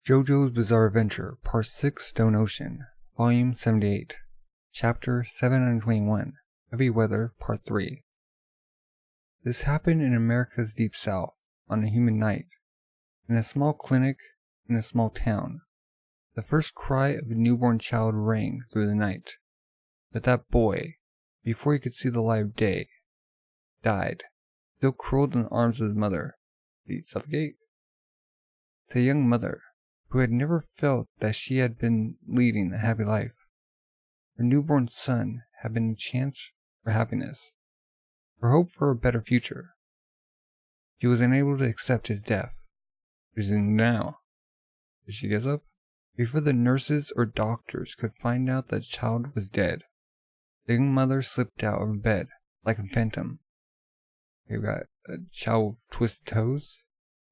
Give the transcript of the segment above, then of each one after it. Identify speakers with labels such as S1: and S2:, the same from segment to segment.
S1: JoJo's Bizarre Adventure, Part 6, Stone Ocean, Volume 78, Chapter 721, Heavy Weather, Part 3. This happened in America's Deep South, on a humid night, in a small clinic in a small town. The first cry of a newborn child rang through the night, but that boy, before he could see the light of day, died, still curled in the arms of his mother. Did he suffocate? The young mother, who had never felt that she had been leading a happy life. Her newborn son had been a chance for happiness, for hope for a better future. She was unable to accept his death. What is it now? Did she get up? Before the nurses or doctors could find out that the child was dead, the young mother slipped out of bed like a phantom. We've got a child with twisted toes,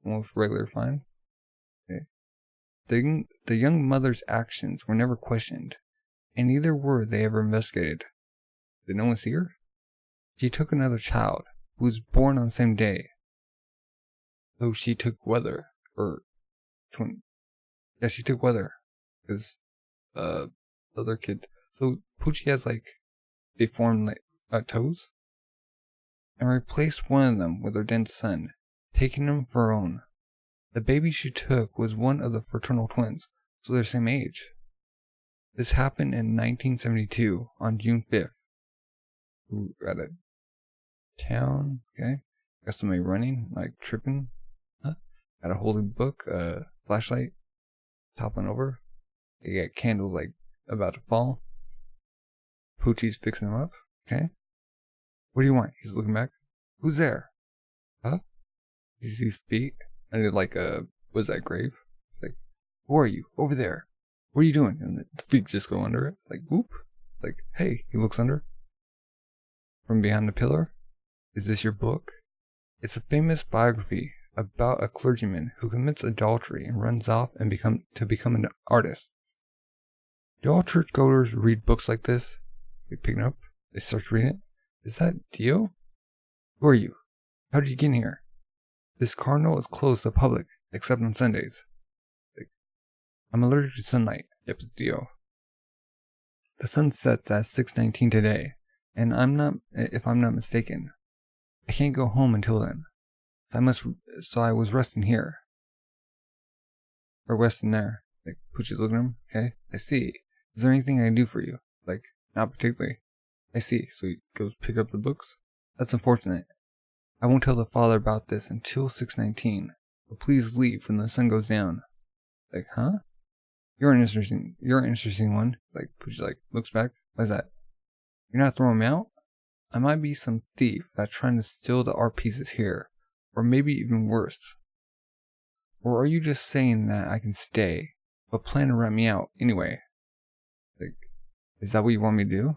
S1: almost regular fine. Okay. The young mother's actions were never questioned, and neither were they ever investigated. Did no one see her? She took another child, who was born on the same day. So she took Weather, or twin. Yeah, she took Weather, because the other kid. So Poochie has like deformed toes, and replaced one of them with her dead son, taking him for her own. The baby she took was one of the fraternal twins, so they're the same age. This happened in 1972, on June 5th. Ooh, at a town, okay? Got somebody running, like tripping. Huh? Got a holy book, flashlight, toppling over. You got candles like about to fall. Poochie's fixing them up, okay? What do you want? He's looking back. Who's there? Huh? He sees feet. I did like what is that, grave? Like, who are you? Over there. What are you doing? And the feet just go under it. Like, whoop. Like, hey, he looks under. From behind the pillar. Is this your book? It's a famous biography about a clergyman who commits adultery and runs off and become an artist. Do all churchgoers read books like this? They pick it up. They start reading it. Is that Dio? Who are you? How did you get in here? This cardinal is closed to the public, except on Sundays. I'm allergic to sunlight. Yep, it's Dio. The sun sets at 6:19 today, and if I'm not mistaken. I can't go home until then. So I was resting here. Or resting there. Like, Poochie's looking at him. Okay, I see. Is there anything I can do for you? Like, not particularly. I see. So he goes pick up the books? That's unfortunate. I won't tell the father about this until 6:19, but please leave when the sun goes down. Like, huh? You're an interesting one. Like, Poochie like looks back. Why is that? You're not throwing me out? I might be some thief that's trying to steal the art pieces here, or maybe even worse. Or are you just saying that I can stay, but plan to rat me out anyway? Like, is that what you want me to do?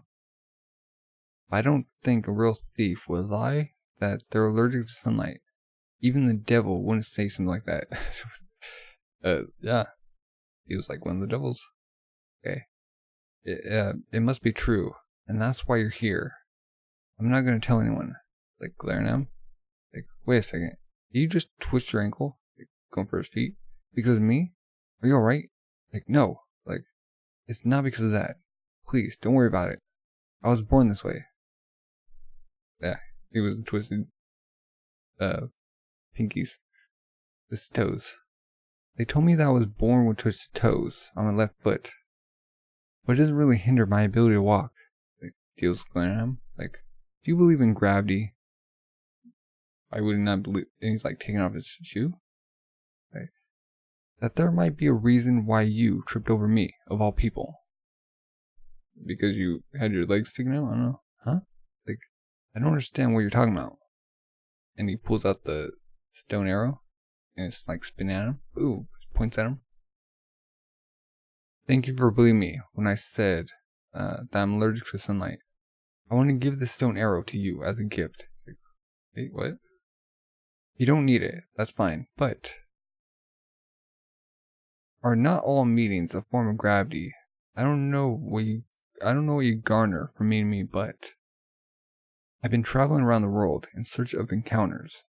S1: I don't think a real thief would lie that they're allergic to sunlight. Even the devil wouldn't say something like that. Yeah. He was like one of the devils. Okay. It must be true, and that's why you're here. I'm not gonna tell anyone. Like, glaring at him. Like, wait a second. Did you just twist your ankle? Like, going for his feet? Because of me? Are you alright? Like, no. Like, it's not because of that. Please, don't worry about it. I was born this way. Yeah. He was twisted, pinkies. His toes. They told me that I was born with twisted toes on my left foot. But it doesn't really hinder my ability to walk. Like, Dio's glaring at him. Like, do you believe in gravity? I would not believe. And he's like taking off his shoe. Like, that there might be a reason why you tripped over me, of all people. Because you had your legs sticking out? I don't know. Huh? Like, I don't understand what you're talking about. And he pulls out the stone arrow, and it's like spinning at him. Ooh, points at him. Thank you for believing me when I said that I'm allergic to sunlight. I want to give this stone arrow to you as a gift. It's like, wait, what? You don't need it. That's fine. But are not all meetings a form of gravity? I don't know what you garner from meeting me, but I've been traveling around the world in search of encounters.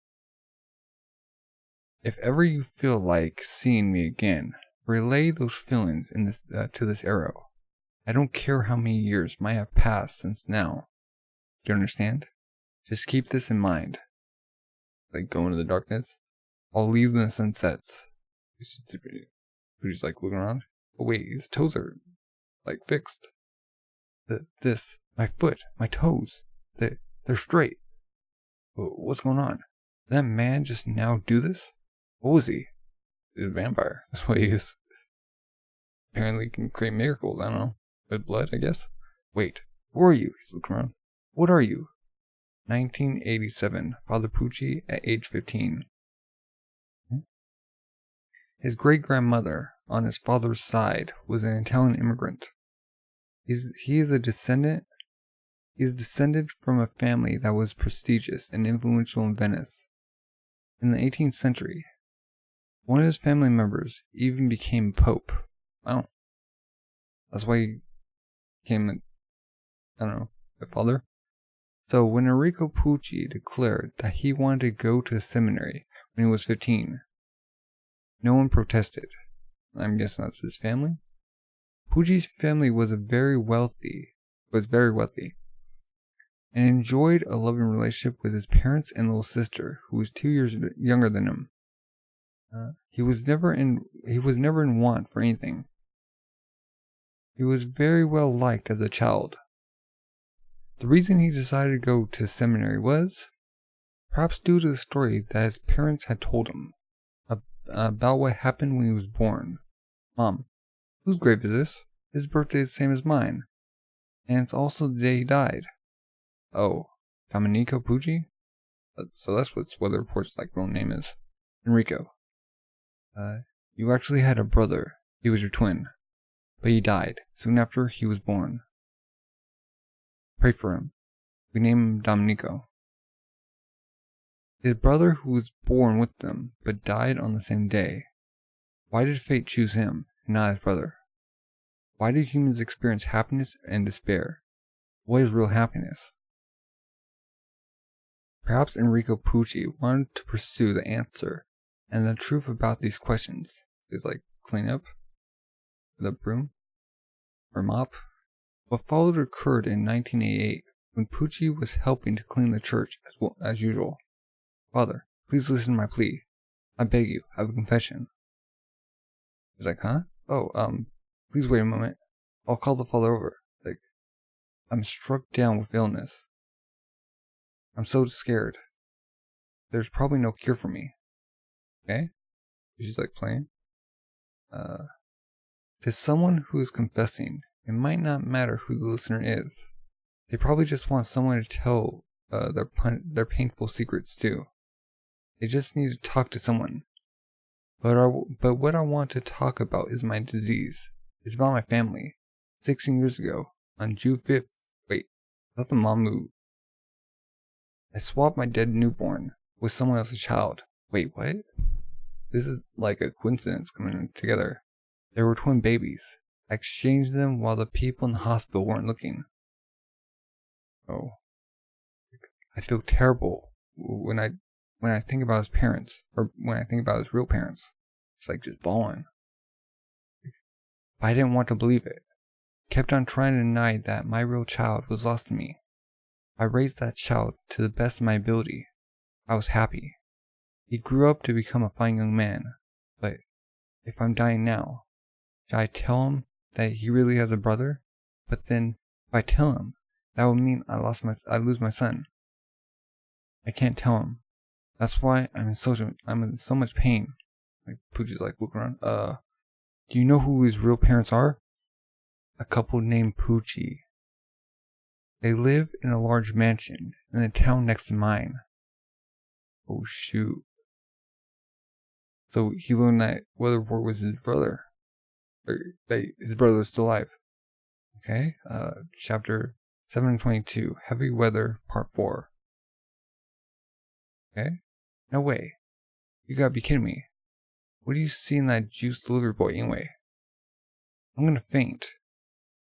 S1: If ever you feel like seeing me again, Relay those feelings in this to this arrow. I don't care how many years might have passed since now. Do you understand? Just keep this in mind. Like, go into the darkness. I'll leave when the sun sets. He's like looking around. Oh wait, his toes are like fixed. My foot, my toes, they're straight. What's going on? Did that man just now do this? What was he? He's a vampire. That's what he is. Apparently he can create miracles, I don't know. With blood, I guess? Wait, who are you? He's looking around. What are you? 1987, Father Pucci at age 15. His great-grandmother, on his father's side, was an Italian immigrant. He is descended from a family that was prestigious and influential in Venice. In the 18th century, one of his family members even became pope. Wow. That's why he became, a father. So when Enrico Pucci declared that he wanted to go to seminary when he was 15, no one protested. I'm guessing that's his family. Pucci's family was very wealthy, and enjoyed a loving relationship with his parents and little sister, who was 2 years younger than him. He was never in want for anything. He was very well liked as a child. The reason he decided to go to seminary was perhaps due to the story that his parents had told him about what happened when he was born. Mom, whose grave is this? His birthday is the same as mine, and it's also the day he died. Oh, Domenico Pucci? So that's what Weather Report's real name is. Enrico. You actually had a brother. He was your twin. But he died soon after he was born. Pray for him. We name him Domenico. His brother who was born with them, but died on the same day. Why did fate choose him, and not his brother? Why do humans experience happiness and despair? What is real happiness? Perhaps Enrico Pucci wanted to pursue the answer and the truth about these questions. He's clean up with a broom or mop. What followed occurred in 1988 when Pucci was helping to clean the church as usual. Father, please listen to my plea. I beg you, have a confession. He's like, huh? Oh, please wait a moment. I'll call the father over. I'm struck down with illness. I'm so scared. There's probably no cure for me. Okay? She's playing. To someone who is confessing, it might not matter who the listener is. They probably just want someone to tell their painful secrets to. They just need to talk to someone. But what I want to talk about is my disease. It's about my family. 16 years ago, on June 5th, wait, that's the mom moved. I swapped my dead newborn with someone else's child. Wait, what? This is like a coincidence coming together. There were twin babies. I exchanged them while the people in the hospital weren't looking. Oh. I feel terrible when I think about his parents, or when I think about his real parents. It's just bawling. I didn't want to believe it. Kept on trying to deny that my real child was lost to me. I raised that child to the best of my ability. I was happy. He grew up to become a fine young man. But if I'm dying now, should I tell him that he really has a brother? But then, if I tell him, that would mean I lose my son. I can't tell him. That's why I'm in so much pain. Pucci's looking around. Do you know who his real parents are? A couple named Pucci. They live in a large mansion in the town next to mine. Oh shoot. So he learned that Weather Report was his brother. Or that his brother was still alive. Okay, chapter 722, Heavy Weather, Part 4. Okay? No way. You gotta be kidding me. What do you see in that juice delivery boy anyway? I'm gonna faint.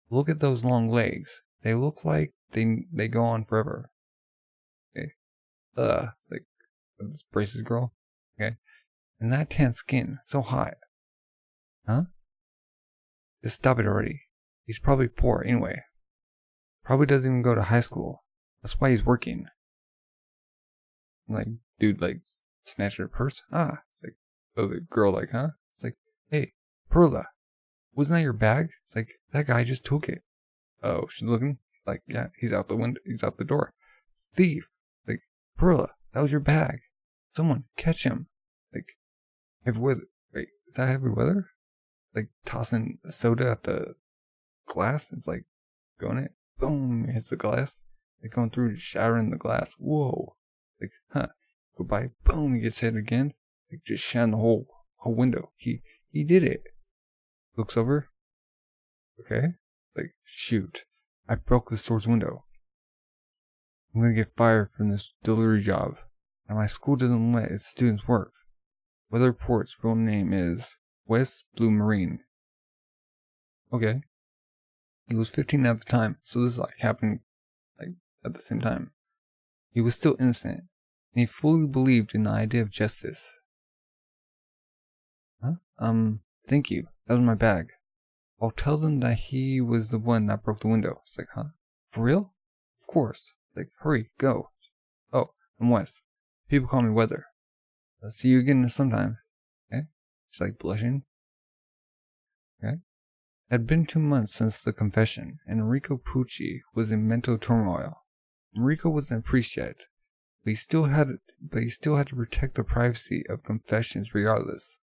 S1: Look at those long legs. They look like they go on forever. Okay. It's this braces girl. Okay. And that tan skin, so hot. Huh? Just stop it already. He's probably poor anyway. Probably doesn't even go to high school. That's why he's working. Like, dude, like, snatched her purse? Ah. It's like, oh, the girl, like, huh? It's like, hey, Perla, wasn't that your bag? It's like, that guy just took it. Oh, she's looking? Like, yeah, he's out the window, he's out the door. Thief! Like, Perla, that was your bag. Someone, catch him. Like, heavy weather. Wait, is that heavy weather? Like, tossing soda at the glass? It's like, going it. Boom, hits the glass. Like, going through, shattering the glass. Whoa. Like, huh. Go by, boom, he gets hit again. Like, just shattering the whole window. He did it. Looks over. Okay. Like, shoot. I broke the store's window. I'm gonna get fired from this delivery job. And my school doesn't let its students work. Weather Report's real name is West Blue Marine. Okay. He was 15 at the time, so this like happened like at the same time. He was still innocent, and he fully believed in the idea of justice. Huh? Thank you. That was my bag. I'll tell them that he was the one that broke the window. It's like, huh? For real? Of course. Like, hurry, go. Oh, I'm Wes. People call me Weather. I'll see you again sometime. Okay? She's like blushing. Okay? It had been 2 months since the confession, and Enrico Pucci was in mental turmoil. Enrico wasn't a priest yet, but he still had to protect the privacy of confessions regardless.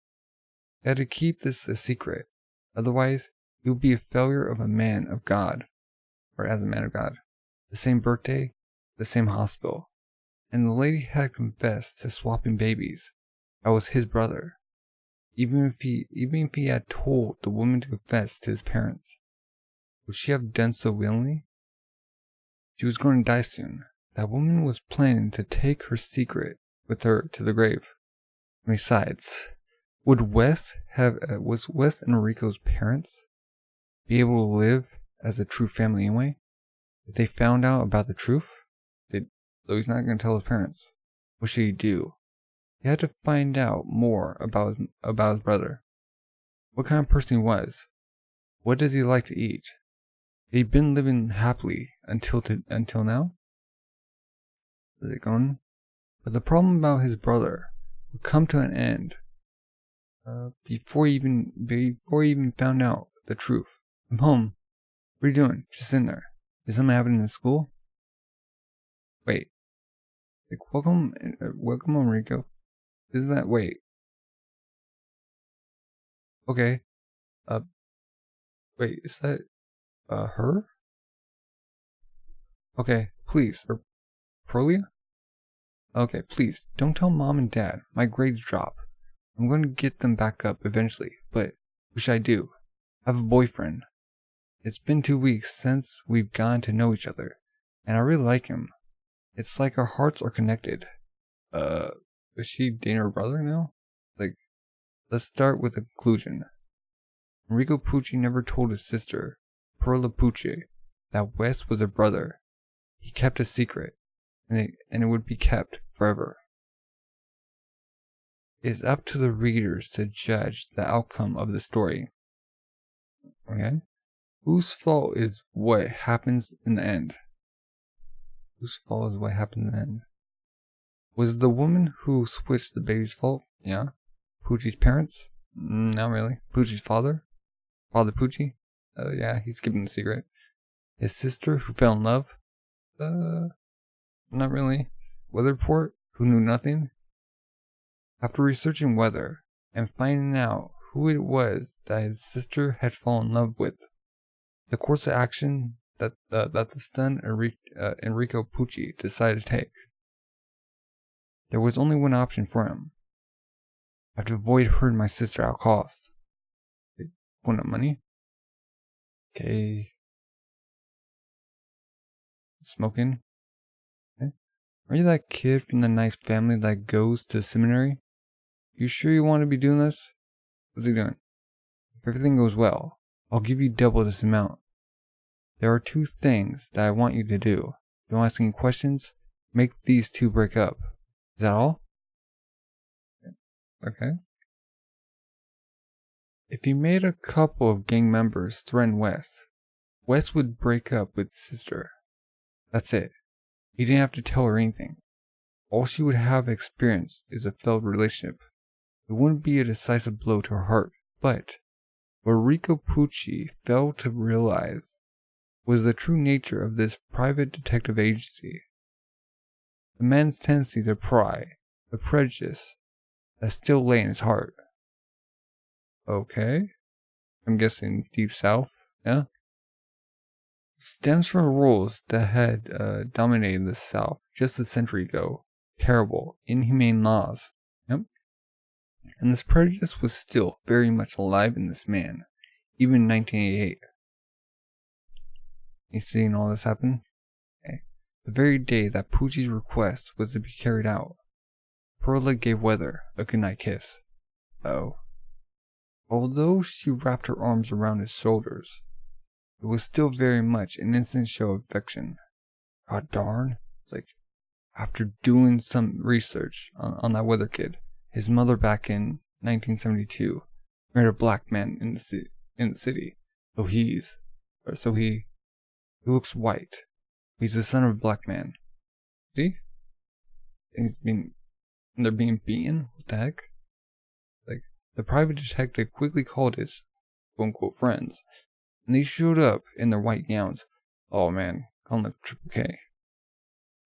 S1: He had to keep this a secret, otherwise he would be a failure of a man of God, or as a man of God. The same birthday, the same hospital, and the lady had confessed to swapping babies. That was his brother. Even if he had told the woman to confess to his parents, would she have done so willingly? She was going to die soon. That woman was planning to take her secret with her to the grave. And besides, was Wes and Enrico's parents be able to live as a true family anyway? If they found out about the truth, though he's not going to tell his parents, what should he do? He had to find out more about his brother. What kind of person he was. What does he like to eat? Had he been living happily until now? Is it going? But the problem about his brother would come to an end before he even found out the truth. I'm home. What are you doing? Just in there. Is something happening in school? Wait. Like, welcome Enrico. Isn't that, wait. Okay. Wait, is that, her? Okay, please, or Prolia? Okay, please, don't tell mom and dad. My grades drop. I'm going to get them back up eventually, but what should I do? I have a boyfriend. It's been 2 weeks since we've gotten to know each other, and I really like him. It's like our hearts are connected. Is she dating her brother now? Like, let's start with the conclusion. Enrico Pucci never told his sister, Perla Pucci, that Wes was a brother. He kept a secret, and it would be kept forever. It's up to the readers to judge the outcome of the story. Okay? Whose fault is what happens in the end? Whose fault is what happened in the end? Was it the woman who switched the baby's fault? Yeah. Pucci's parents? Not really. Pucci's father? Father Pucci? Yeah, he's keeping the secret. His sister who fell in love? Not really. Weather Report who knew nothing? After researching weather and finding out who it was that his sister had fallen in love with, the course of action that the stunned Enrico Pucci decided to take. There was only one option for him. I have to avoid hurting my sister at all costs. Want up money? Okay. Smoking? Okay. Are you that kid from the nice family that goes to seminary? You sure you want to be doing this? What's he doing? If everything goes well, I'll give you double this amount. There are 2 things that I want you to do. Don't ask any questions. Make these 2 break up. Is that all? Okay. If he made a couple of gang members threaten Wes, Wes would break up with his sister. That's it. He didn't have to tell her anything. All she would have experienced is a failed relationship. It wouldn't be a decisive blow to her heart, but what Rico Pucci failed to realize was the true nature of this private detective agency. The man's tendency to pry, the prejudice that still lay in his heart. Okay, I'm guessing Deep South, yeah? Stems from rules that had dominated the South just a century ago. Terrible, inhumane laws. Yep. And this prejudice was still very much alive in this man, even in 1988. You seeing all this happen? Okay. The very day that Pucci's request was to be carried out, Perla gave Weather a goodnight kiss. Oh. Although she wrapped her arms around his shoulders, it was still very much an instant show of affection. God darn. It's like, after doing some research on that Weather kid, his mother back in 1972 married a black man in the city. So he looks white. He's the son of a black man. See? And they're being beaten? What the heck? Like, the private detective quickly called his quote-unquote friends, and they showed up in their white gowns. Oh man, call them Triple K.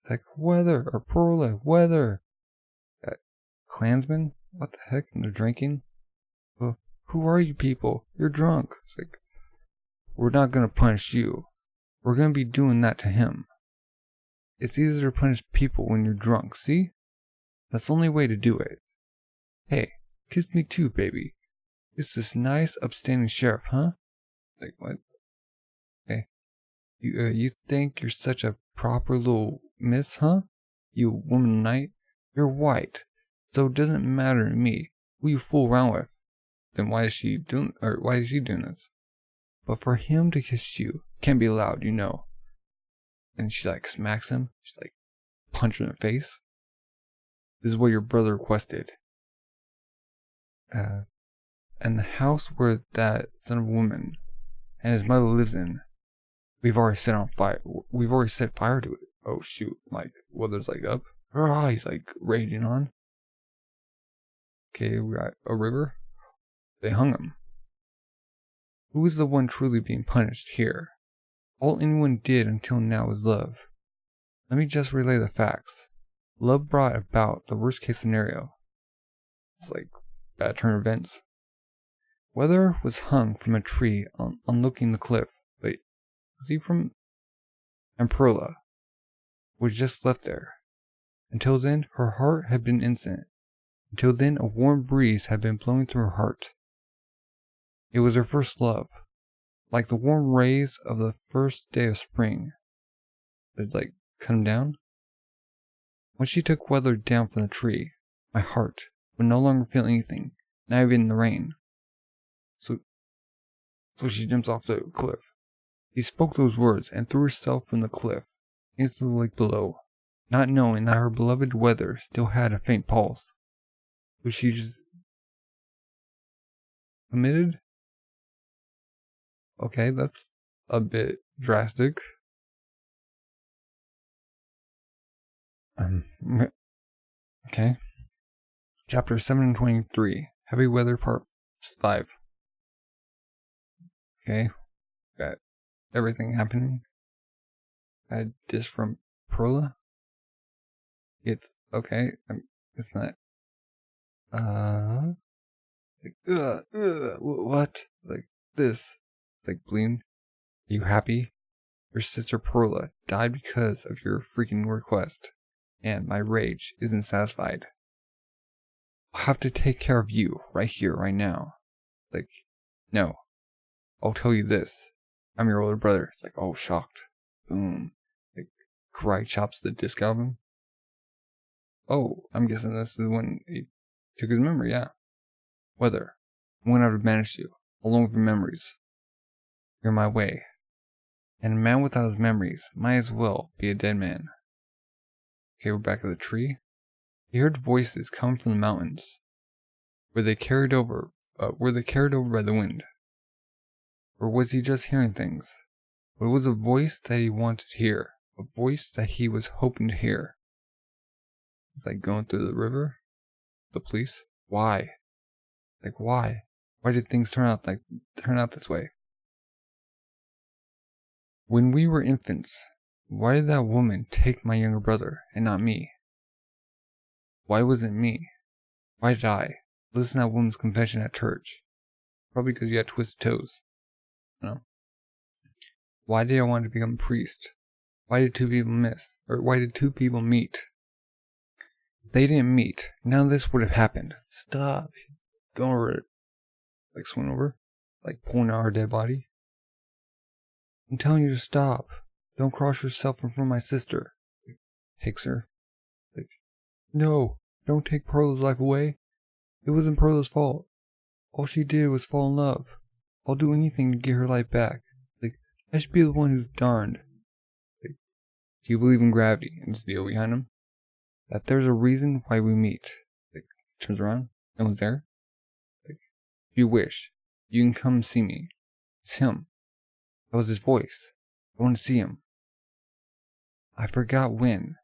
S1: It's like, Weather, or Perla, Weather. Klansmen? What the heck? And they're drinking? Well, who are you people? You're drunk. It's like, we're not gonna punish you. We're gonna be doing that to him. It's easier to punish people when you're drunk, see? That's the only way to do it. Hey, kiss me too, baby. It's this nice, upstanding sheriff, huh? Like, what? Hey, you think you're such a proper little miss, huh? You woman of the night? You're white, so it doesn't matter to me who you fool around with. Then why is she doing this? But for him to kiss you can't be allowed, you know. And she like smacks him. She's like punch him in the face. This is what your brother requested. And the house where that son of a woman and his mother lives in, we've already set on fire. We've already set fire to it. Oh shoot! Like Weather's like up. He's like raging on. Okay, we got a river. They hung him. Who is the one truly being punished here? All anyone did until now was love. Let me just relay the facts. Love brought about the worst case scenario. It's like bad turn of events. Weather was hung from a tree on looking the cliff. Wait, was he from? And Perla was just left there. Until then, her heart had been innocent. Until then, a warm breeze had been blowing through her heart. It was her first love, like the warm rays of the first day of spring. It like cut him down. When she took Weather down from the tree, my heart would no longer feel anything, not even in the rain. So she jumps off the cliff. He spoke those words and threw herself from the cliff into the lake below, not knowing that her beloved Weather still had a faint pulse. So she just committed? Okay, that's a bit drastic. Okay. Chapter 723, Heavy Weather Part 5. Okay, got everything happening. Got this from Perla. It's okay. It's not. What? Like this. It's like bleeding. Are you happy? Your sister Perla died because of your freaking request, and my rage isn't satisfied. I'll have to take care of you right here, right now. Like, no. I'll tell you this. I'm your older brother. It's like, oh, shocked. Boom. Like, karate chops the disc out of him. Oh, I'm guessing this is when he took his memory, yeah. Weather, I'm gonna have to banish you, along with your memories. You're my way. And a man without his memories might as well be a dead man. Okay, we're back at the tree. He heard voices come from the mountains, where they carried over Were they carried over by the wind? Or was he just hearing things? But it was a voice that he wanted to hear. A voice that he was hoping to hear. It's like going through the river? The police? Why? Like why? Why did things turn out this way? When we were infants, why did that woman take my younger brother and not me? Why wasn't me? Why did I listen to that woman's confession at church? Probably because you had twisted toes. No. Why did I want to become a priest? Why did two people meet? If they didn't meet, none of this would have happened. Stop. Going over it. Like swing over? Like pulling out her dead body? I'm telling you to stop. Don't cross yourself in front of my sister. Takes her. Like, no, don't take Perla's life away. It wasn't Perla's fault. All she did was fall in love. I'll do anything to get her life back. Like, I should be the one who's darned. Like, do you believe in gravity and the deal behind him? That there's a reason why we meet. Like, turns around, no one's there. Like, if you wish, you can come see me. It's him. That was his voice. I want to see him. I forgot when,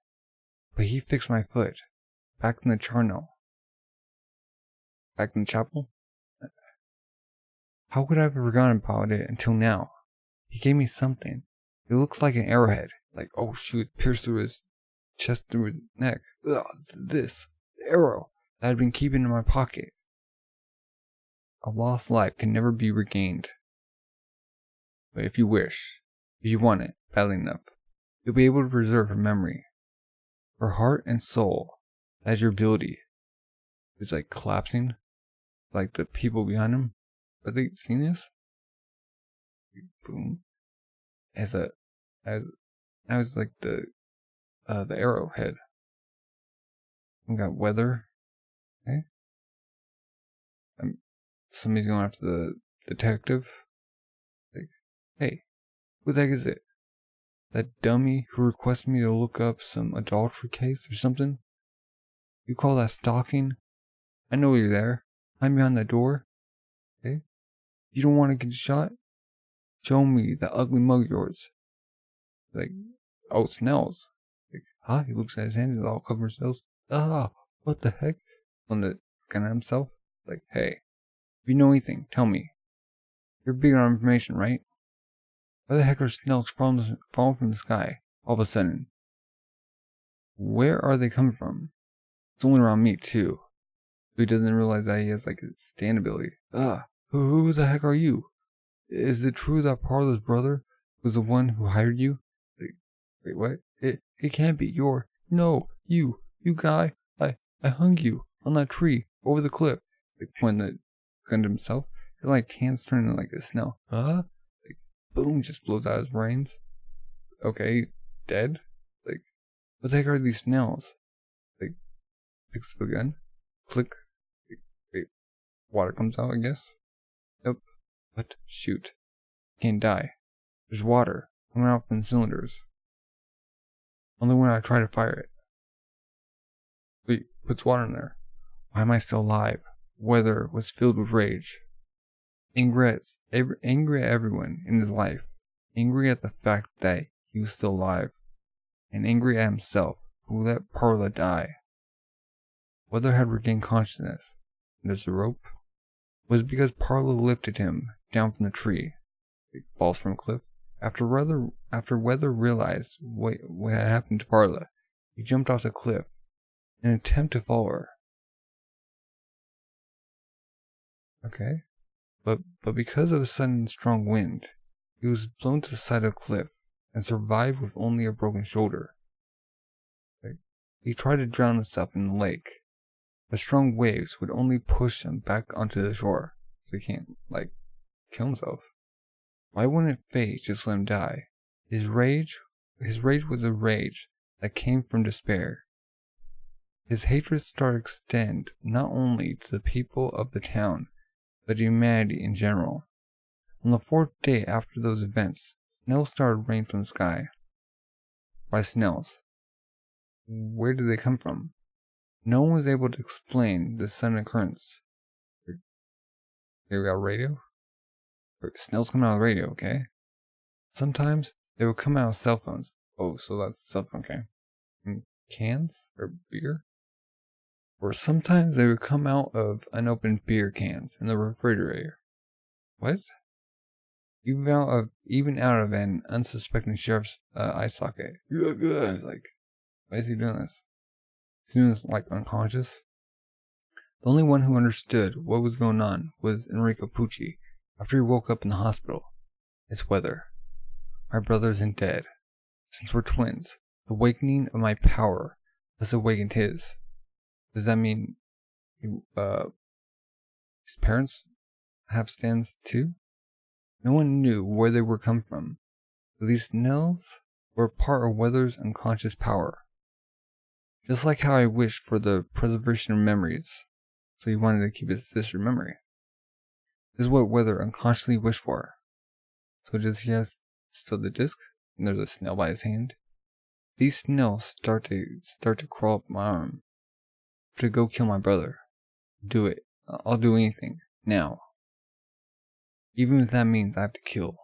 S1: but he fixed my foot. Back in the charnel. Back in the chapel? How could I have forgotten about it until now? He gave me something. It looked like an arrowhead. Like, oh shoot, pierced through his chest, through his neck. Ugh, the arrow that I'd been keeping in my pocket. A lost life can never be regained. But if you wish, if you want it badly enough, you'll be able to preserve her memory. Her heart and soul, that is your ability. It's like collapsing. Like the people behind him. Are they seeing this? Boom. As like the arrowhead. We got weather. Okay. Somebody's going after the detective. Like, hey, who the heck is it? That dummy who requested me to look up some adultery case or something? You call that stalking? I know you're there. I'm behind that door. Okay? You don't want to get shot? Show me that ugly mug of yours. Like, oh, Snell's. Like, huh? He looks at his hand, he's all covered in smells. Ah, what the heck? On the gun at himself? Like, hey, if you know anything, tell me. You're big on information, right? Why the heck are snails falling from the sky all of a sudden? Where are they coming from? It's only around me, too. He doesn't realize that he has, like, a stand ability. Who the heck are you? Is it true that Parla's brother was the one who hired you? Like, wait, what? It can't be. No, you guy. I hung you on that tree over the cliff. Like, when the gun to himself, his, like, hands turn into, like, a snail. Like, boom, just blows out his brains. Okay, he's dead? Like, what the heck are these snails? Like, picks up a gun. Click. Wait, water comes out, I guess? Nope. What? Shoot. Can't die. There's water coming out from the cylinders. Only when I try to fire it. Wait, puts water in there. Why am I still alive? Weather was filled with rage. Angry at everyone in his life. Angry at the fact that he was still alive. And angry at himself, who let Parla die. Weather had regained consciousness. And there's a rope. Was because Parla lifted him down from the tree. He falls from a cliff. After Weather realized what had happened to Parla, he jumped off the cliff in an attempt to follow her. Okay. But because of a sudden strong wind, he was blown to the side of the cliff and survived with only a broken shoulder. He tried to drown himself in the lake. The strong waves would only push him back onto the shore, so he can't, like, kill himself. Why wouldn't fate just let him die? His rage was a rage that came from despair. His hatred started to extend not only to the people of the town, but humanity in general. On the 4th day after those events, snails started raining from the sky. Why snails? Where did they come from? No one was able to explain the sudden occurrence. They got a radio? Snails come out of the radio, okay? Sometimes they would come out of cell phones. Oh, so that's a cell phone, okay. And cans? Or beer? Or sometimes they would come out of unopened beer cans in the refrigerator. What? Even out of an unsuspecting sheriff's eye socket. It's like, why is he doing this? He's doing this like unconscious. The only one who understood what was going on was Enrico Pucci. After he woke up in the hospital, it's weather. My brother isn't dead. Since we're twins, the awakening of my power has awakened his. Does that mean his parents have stands too? No one knew where they were come from. These snails were part of Weather's unconscious power. Just like how I wished for the preservation of memories, so he wanted to keep his sister's memory. This is what Weather unconsciously wished for. So does he have still the disc? And there's a snail by his hand. These snails start to crawl up my arm. I have to go kill my brother. Do it. I'll do anything. Now. Even if that means I have to kill.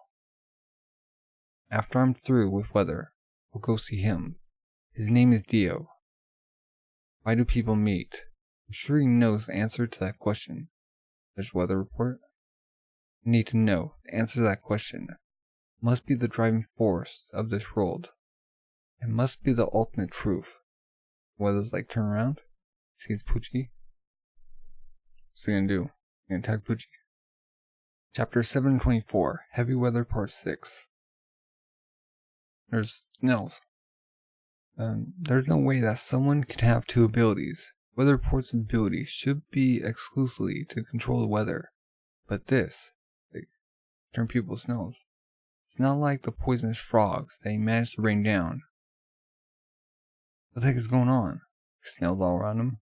S1: After I'm through with Weather, we'll go see him. His name is Dio. Why do people meet? I'm sure he knows the answer to that question. There's Weather report. I need to know the answer to that question. It must be the driving force of this world. It must be the ultimate truth. Weather's like, turn around. Sees Pucci. What's he gonna do? He gonna attack Pucci? Chapter 724, Heavy Weather Part 6. There's snails. There's no way that someone can have two abilities. Weather Report's ability should be exclusively to control the weather. But this, like, turn people to snails. It's not like the poisonous frogs that he managed to rain down. What the heck is going on? Snails all around him.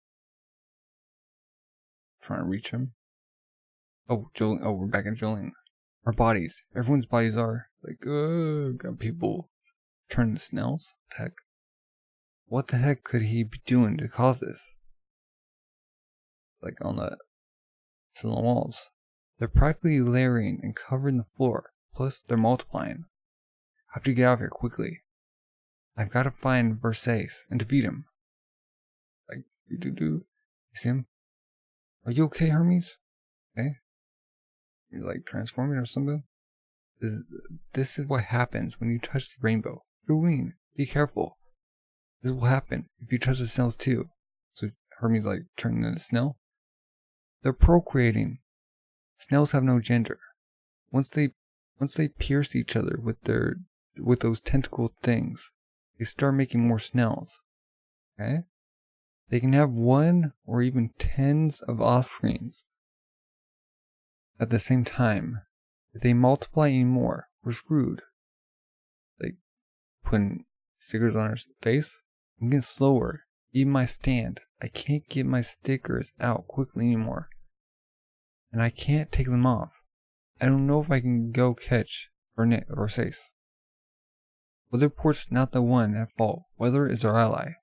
S1: Trying to reach him. Oh, Jolene. Oh, we're back at Jolene. Our bodies. Everyone's bodies are like, got people turned to snails. What the heck? What the heck could he be doing to cause this? Like on the walls. They're practically layering and covering the floor. Plus, they're multiplying. I have to get out of here quickly. I've got to find Versace and defeat him. Like, You see him? Are you okay, Hermes? Okay? You're like transforming or something? This is what happens when you touch the rainbow. Jolene, be careful. This will happen if you touch the snails too. So Hermes like turning into a snail. They're procreating. Snails have no gender. Once they pierce each other with those tentacle things, they start making more snails. Okay? They can have one or even tens of offsprings at the same time. If they multiply anymore, we're screwed. Like putting stickers on her face. I'm getting slower. Even my stand, I can't get my stickers out quickly anymore. And I can't take them off. I don't know if I can go catch Versace. Weather Report's not the one at fault. Weather is our ally.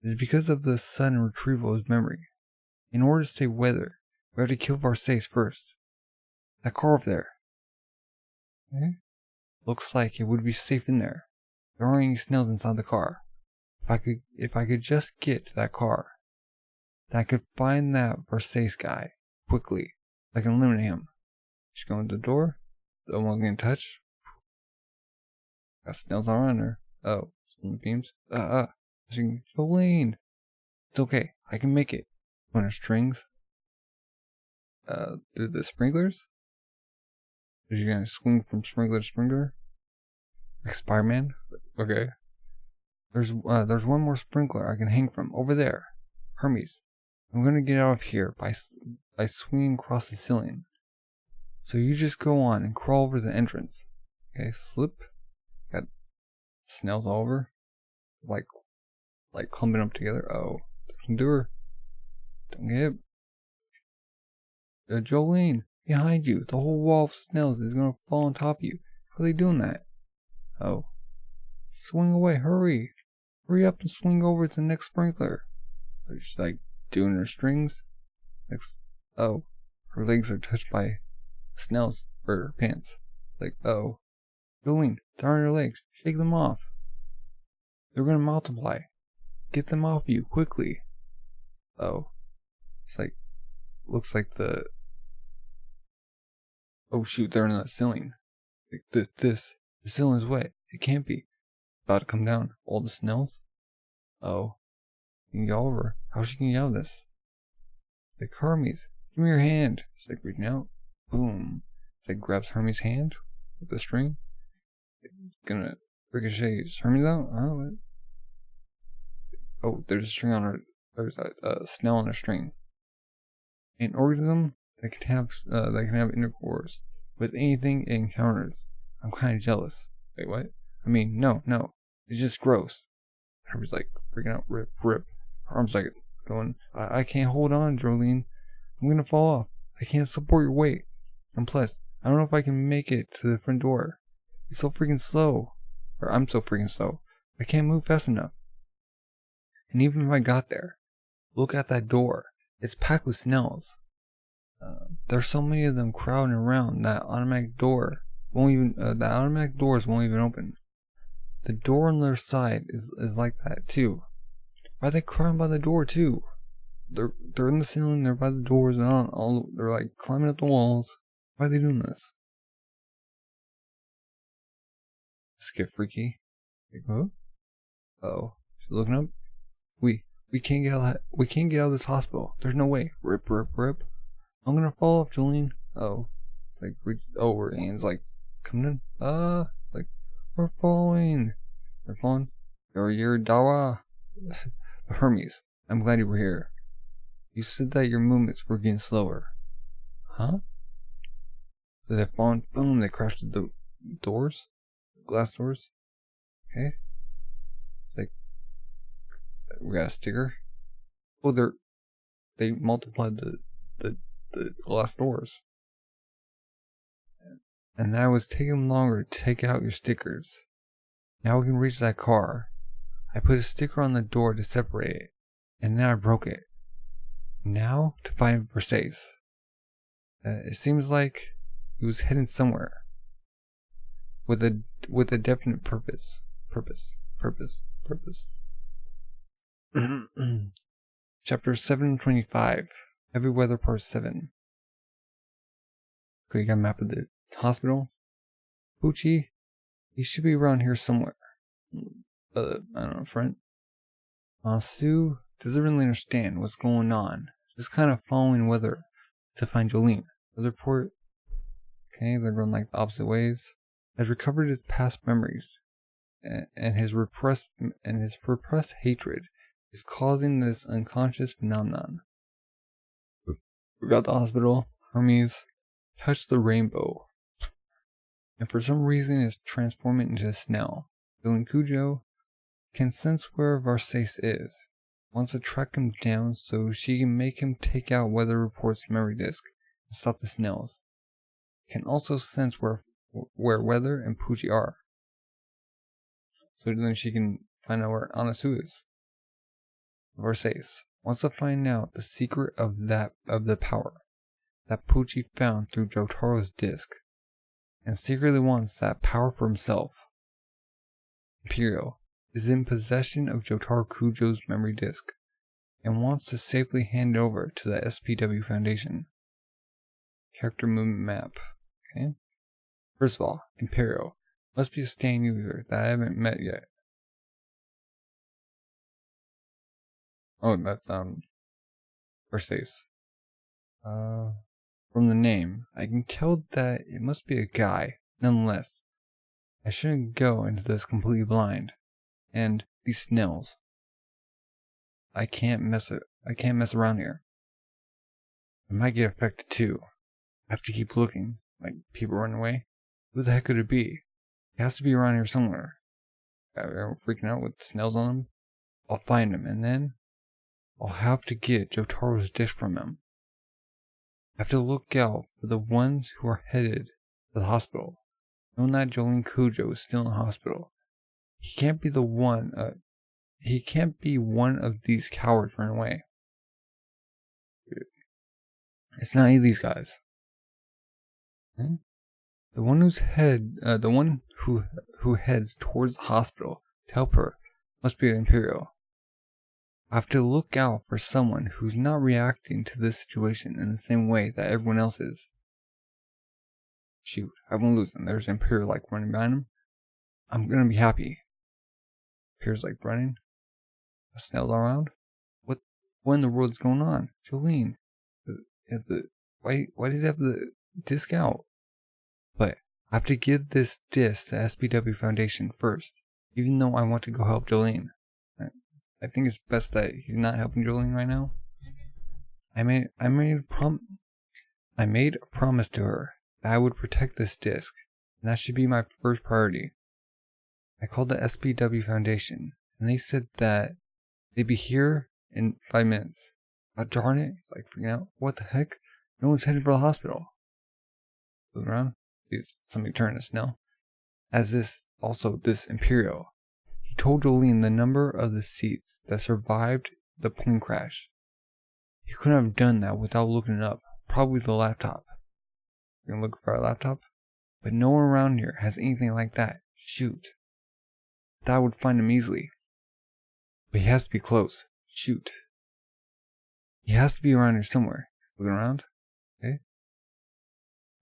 S1: It's because of the sudden retrieval of his memory. In order to save Weather, we have to kill Versace first. That car over there. Okay? Looks like it would be safe in there. There aren't any snails inside the car. If I could just get to that car, then I could find that Versace guy quickly. I can eliminate him. Just go into the door. The one getting touched. Got snails all around her. Oh, some beams. Jolene. It's okay. I can make it. When her strings. Do the sprinklers? Is she gonna swing from sprinkler to sprinkler? Like Spider-Man? Okay. There's one more sprinkler I can hang from over there. Hermes. I'm gonna get out of here by swinging across the ceiling. So you just go on and crawl over the entrance. Okay, slip. Got snails all over. Like clumping up together. Oh, don't do her. Don't get hit. Jolene, behind you. The whole wall of snails is gonna fall on top of you. How are they doing that? Oh. Swing away, hurry. Hurry up and swing over to the next sprinkler. So she's like doing her strings. Next. Oh. Her legs are touched by snails for her pants. Like, oh, Jolene, they're on your legs. Shake them off. They're gonna multiply. Get them off you, quickly. Oh. It's like, looks like the... Oh shoot, they're in that ceiling. Like, the ceiling's wet. It can't be. About to come down. All the snails? Oh. You can get over. How's she gonna get out of this? Like, Hermes, give me your hand. It's like reaching out. Boom. It's like grabs Hermes' hand with the string. It's gonna ricochet. Is Hermes out? Oh, there's a string on her. There's a snail on a string. An organism that can have intercourse with anything it encounters. I'm kind of jealous. Wait, what? I mean, no. It's just gross. Hermes like freaking out. Rip. Her arms like going, I can't hold on, Jolene. I'm gonna fall off. I can't support your weight. And plus, I don't know if I can make it to the front door. It's so freaking slow. Or I'm so freaking slow. I can't move fast enough. And even if I got there, look at that door. It's packed with snails. There's so many of them crowding around that automatic door. The automatic doors won't even open. The door on their side is like that too. Why are they crowding by the door too? They're in the ceiling. They're by the doors. They're like climbing up the walls. Why are they doing this? Let's get freaky. Like, huh? Oh, she's looking up. We can't get out. We can't get out of this hospital. There's no way. Rip. I'm gonna fall off, Jolene. Oh, like her hands like coming in. Like we're falling. We're falling. You're Dawa. Hermes, I'm glad you were here. You said that your movements were getting slower. Huh? Did they fall? Boom! They crashed the doors, glass doors. Okay. Like we got a sticker. Oh, they multiplied the glass doors, and that was taking longer to take out your stickers. Now we can reach that car. I put a sticker on the door to separate it, and then I broke it. Now to find Versace. It seems like he was heading somewhere with a definite purpose. Chapter 725. Every Weather Part 7. Okay, you got a map of the hospital. Poochie, he should be around here somewhere. I don't know, front. Sue doesn't really understand what's going on. Just kind of following weather to find Jolene. Weather report. Okay, they're going like the opposite ways. Has recovered his past memories, and his repressed hatred is causing this unconscious phenomenon. We got the hospital. Hermes touched the rainbow, and for some reason is transforming into a snail. Jolene Cujo can sense where Versace is. Wants to track him down so she can make him take out Weather Report's memory disk and stop the snails. Can also sense where Weather and Poochie are, so then she can find out where Anasu is. Versace wants to find out the secret of the power that Poochie found through Jotaro's disc, and secretly wants that power for himself. Imperial is in possession of Jotaro Kujo's memory disk, and wants to safely hand it over to the SPW Foundation. Character movement map. Okay. First of all, Imperial must be a stand user that I haven't met yet. Oh, that's Versace. From the name, I can tell that it must be a guy. Nonetheless, I shouldn't go into this completely blind. And these snails. I can't mess around here. I might get affected too. I have to keep looking, like people run away. Who the heck could it be? It has to be around here somewhere. I'm freaking out with snails on him. I'll find him, and then I'll have to get Jotaro's dish from him. I have to look out for the ones who are headed to the hospital. Knowing that Jolene Cujo is still in the hospital, he can't be one of these cowards running away. It's not any of these guys. Hmm? The one who heads towards the hospital to help her must be Imperial. I have to look out for someone who's not reacting to this situation in the same way that everyone else is. Shoot, I won't lose him. There's Imperial like running behind him. I'm gonna be happy. Imperial's like running. A snail around. What in the world's going on? Jolene, why does he have the disc out? But I have to give this disc to SPW Foundation first, even though I want to go help Jolene. I think it's best that he's not helping Jolene right now. I made a promise to her that I would protect this disc, and that should be my first priority. I called the SPW Foundation, and they said that they'd be here in 5 minutes. God darn it! He's like freaking out. What the heck? No one's headed for the hospital. Look around. He's somebody turning to Snell. As this Imperial. He told Jolene the number of the seats that survived the plane crash. He couldn't have done that without looking it up. Probably the laptop. You're gonna look for our laptop? But no one around here has anything like that. Shoot. That would find him easily. But he has to be close. Shoot. He has to be around here somewhere. Looking around. Okay.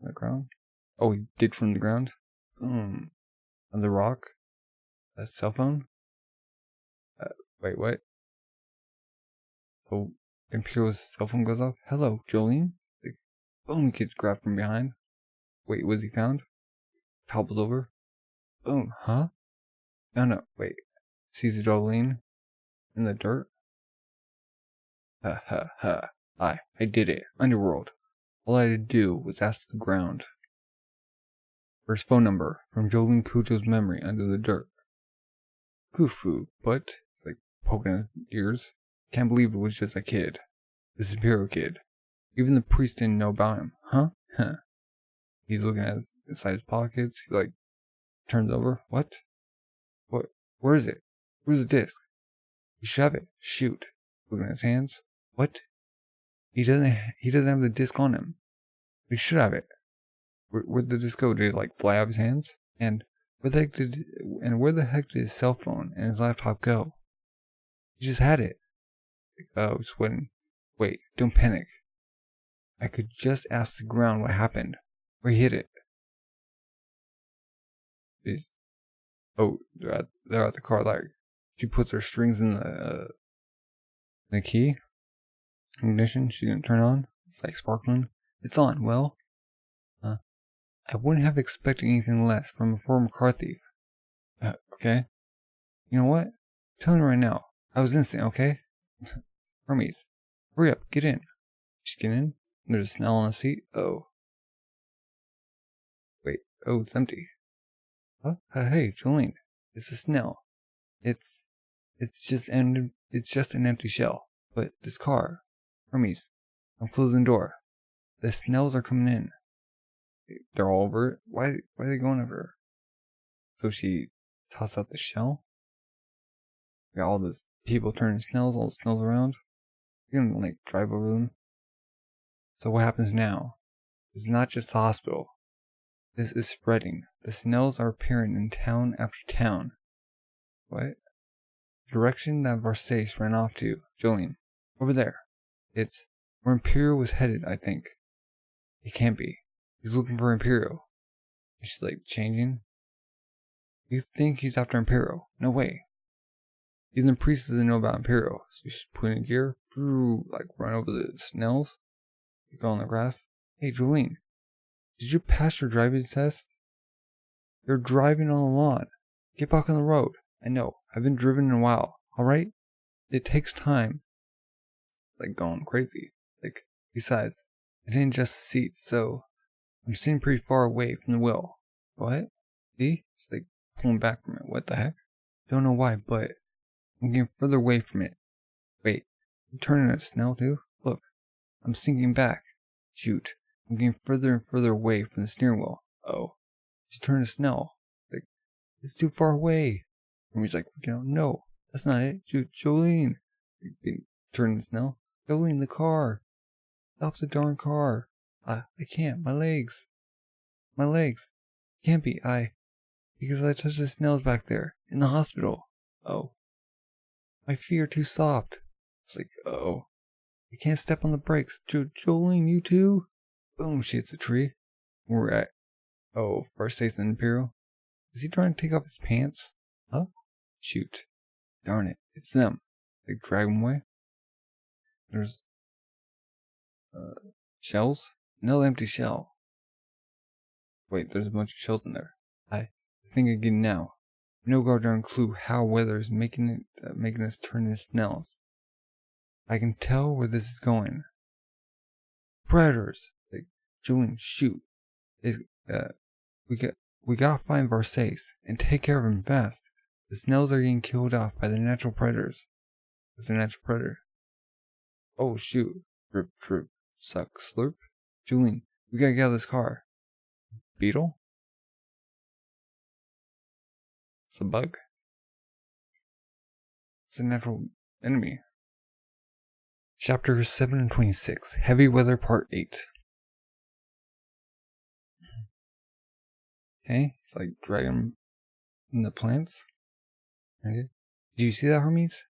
S1: On the ground. Oh, he did from the ground. On the rock. A cell phone? Wait, what? So, Imperial's cell phone goes off. Hello, Jolene? The boom gets grabbed from behind. Wait, was he found? Topples over. Boom, huh? No, wait. Sees Jolene in the dirt. Ha. I did it. Underworld. All I had to do was ask the ground. First phone number from Jolene Cujo's memory under the dirt. Kufu, but it's like poking his ears. Can't believe it was just a kid. This Imperial kid. Even the priest didn't know about him, huh? He's looking at inside his pockets. He like turns over. What? Where is it? Where's the disc? You should have it. Shoot. Looking at his hands. What? He doesn't have the disc on him. He should have it. Where'd the disc go? Did it like fly out of his hands? And where the heck did his cell phone and his laptop go? He just had it. Sweating. Wait, don't panic. I could just ask the ground what happened. Where he hit it. They're at the car. Like, she puts her strings in the key. Ignition. She didn't turn on. It's like sparkling. It's on. Well, I wouldn't have expected anything less from a former car thief. Okay. You know what? Tell me right now. I was innocent, okay? Hermes, hurry up, get in. She get in. There's a Snell on the seat. Oh. Wait. Oh, it's empty. Huh? Hey, Jolene. It's a Snell. It's just an empty shell. But this car. Hermes, I'm closing the door. The Snells are coming in. They're all over it. Why are they going over her? So she tossed out the shell. Got all these people turning Snells, all the Snells around. You're gonna like drive over them. So what happens now? It's not just the hospital. This is spreading. The Snells are appearing in town after town. What? The direction that Versace ran off to, Jolene. Over there. It's where Imperial was headed, I think. It can't be. He's looking for Imperial. Is she like changing? You think he's after Imperial? No way. Even the priest doesn't know about Imperial. So she's putting in gear. Like run over the Snells. You go on the grass. Hey, Jolene. Did you pass your driving test? You're driving on the lawn. Get back on the road. I know. I've been driven in a while. Alright? It takes time. Like going crazy. Like, besides, I didn't adjust the seat, so I'm sitting pretty far away from the wheel. What? See? It's like pulling back from it. What the heck? Don't know why, but I'm getting further away from it. Wait, I'm turning at Snell too? Look, I'm sinking back. Shoot, I'm getting further and further away from the steering wheel. Oh, she's turning to Snell. Like, it's too far away. And he's like freaking out. No, that's not it. Jolene. Turning to Snell. Jolene, the car. Stop the darn car. I can't. My legs. My legs. Can't be. Because I touched the snails back there, in the hospital. Oh. My feet are too soft. It's like, oh. I can't step on the brakes. Jolene, you too? Boom, she hits a tree. We're at, first ace in Imperial. Is he trying to take off his pants? Huh? Shoot. Darn it, it's them. They drag him away. There's, shells? No empty shell. Wait, there's a bunch of shells in there. I think again now. No goddamn clue how weather is making us turn into snails. I can tell where this is going. Predators! Like, Julian, shoot. We gotta find Varsace and take care of him fast. The snails are getting killed off by the natural predators. What's a natural predator? Oh shoot. Rip, trip, suck, slurp. Julian, we gotta get out of this car. Beetle? It's a bug. It's a natural enemy. Chapter 726, Heavy Weather Part 8. Okay, it's like dragging in the plants. Okay. Do you see that, Hermes?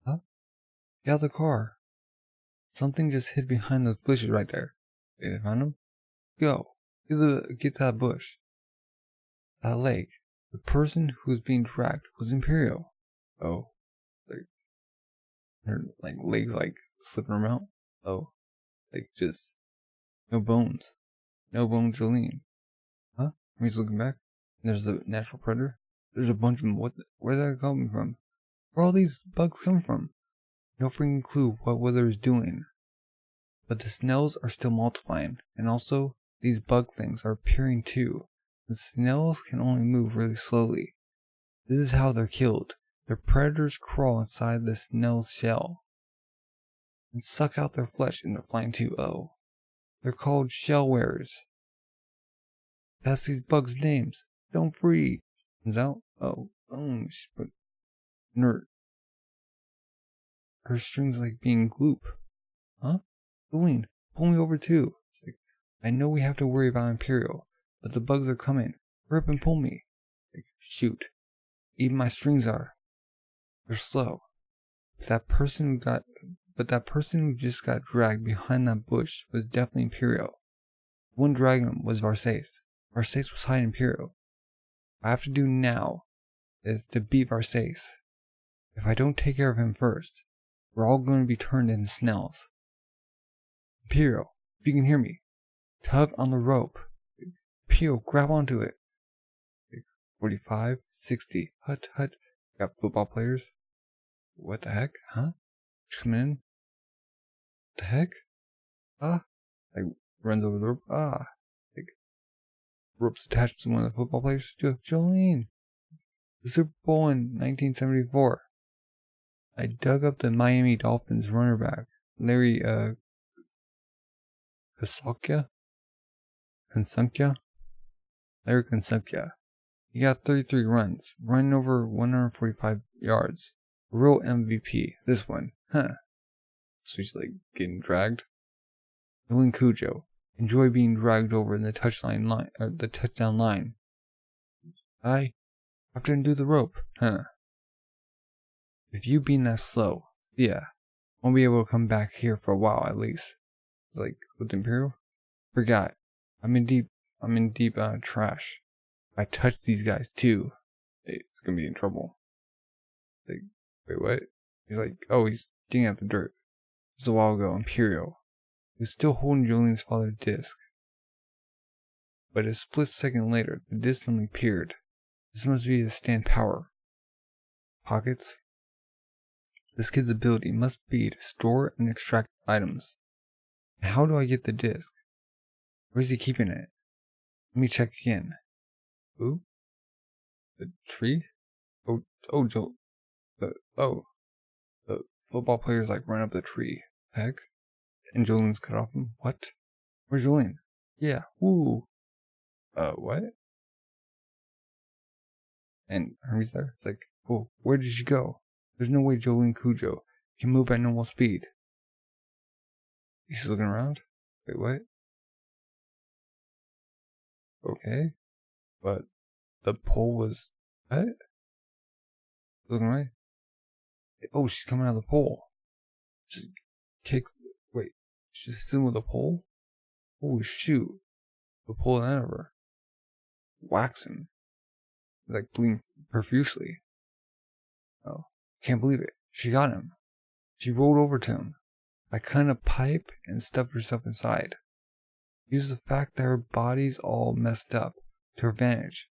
S1: Huh? Get out of the car. Something just hid behind those bushes right there. Did you find them? Go. Get to that bush. That leg. The person who was being dragged was Imperial. Oh. Her legs slipping around out. Oh. Just no bones. No bones, Jolene. Huh? He's looking back. There's the natural predator. There's a bunch of them. Where's that coming from? Where all these bugs come from? No freaking clue what weather is doing. But the snails are still multiplying, and also these bug things are appearing too. The snails can only move really slowly. This is how they're killed. Their predators crawl inside the snail's shell and suck out their flesh and they're flying too. Oh. They're called shell wearers. That's these bugs' names. Don't free. Comes out. Oh. Boom. She put nerd. Her string's like being gloop. Huh? Jolene, pull me over too. I know we have to worry about Imperial, but the bugs are coming. Hurry up and pull me. Shoot. Even my strings are. They're slow. But that person who just got dragged behind that bush was definitely Imperial. The one dragging him was Varsace. Varsace was hiding Imperial. What I have to do now is to beat Varsace. If I don't take care of him first, we're all going to be turned into snails. Imperial, if you can hear me, tug on the rope. Imperial, grab onto it. 45, 60, hut, hut. Got football players. What the heck? Huh? Coming in? What the heck? Runs over the rope. Ropes attached to one of the football players. Jolene. The Super Bowl in 1974. I dug up the Miami Dolphins runner back, Larry, Consunkya? Larry Consunkya. He got 33 runs, running over 145 yards. A real MVP. This one. Huh. So he's getting dragged. Jolene Cujo. Enjoy being dragged over the touchdown line. I have to undo the rope. Huh. If you being that slow, yeah, won't be able to come back here for a while at least. It's with Imperial? Forgot. I'm in deep trash. If I touch these guys too, it's gonna be in trouble. Wait, what? He's he's digging out the dirt. Just a while ago, Imperial. He was still holding Jolene's father's disc. But a split second later, the disc suddenly appeared. This must be his stand power. Pockets? This kid's ability must be to store and extract items. How do I get the disc? Where's he keeping it? Let me check again. Ooh? The tree? Joel. The football players run up the tree. Heck? And Jolene's cut off him. What? Where's Jolene? Yeah. Woo. What? And Hermes there. It's oh, where did she go? There's no way Jolene Cujo can move at normal speed. He's looking around. Wait, what? okay. But the pole was, what? Looking right. Oh, she's coming out of the pole. She kicks, wait, she's sitting with a pole? Holy shoot. The pole out of her. Whacks him. Like bleeding profusely. Oh, can't believe it. She got him. She rolled over to him. I cut a pipe and stuffed herself inside. Used the fact that her body's all messed up to her advantage.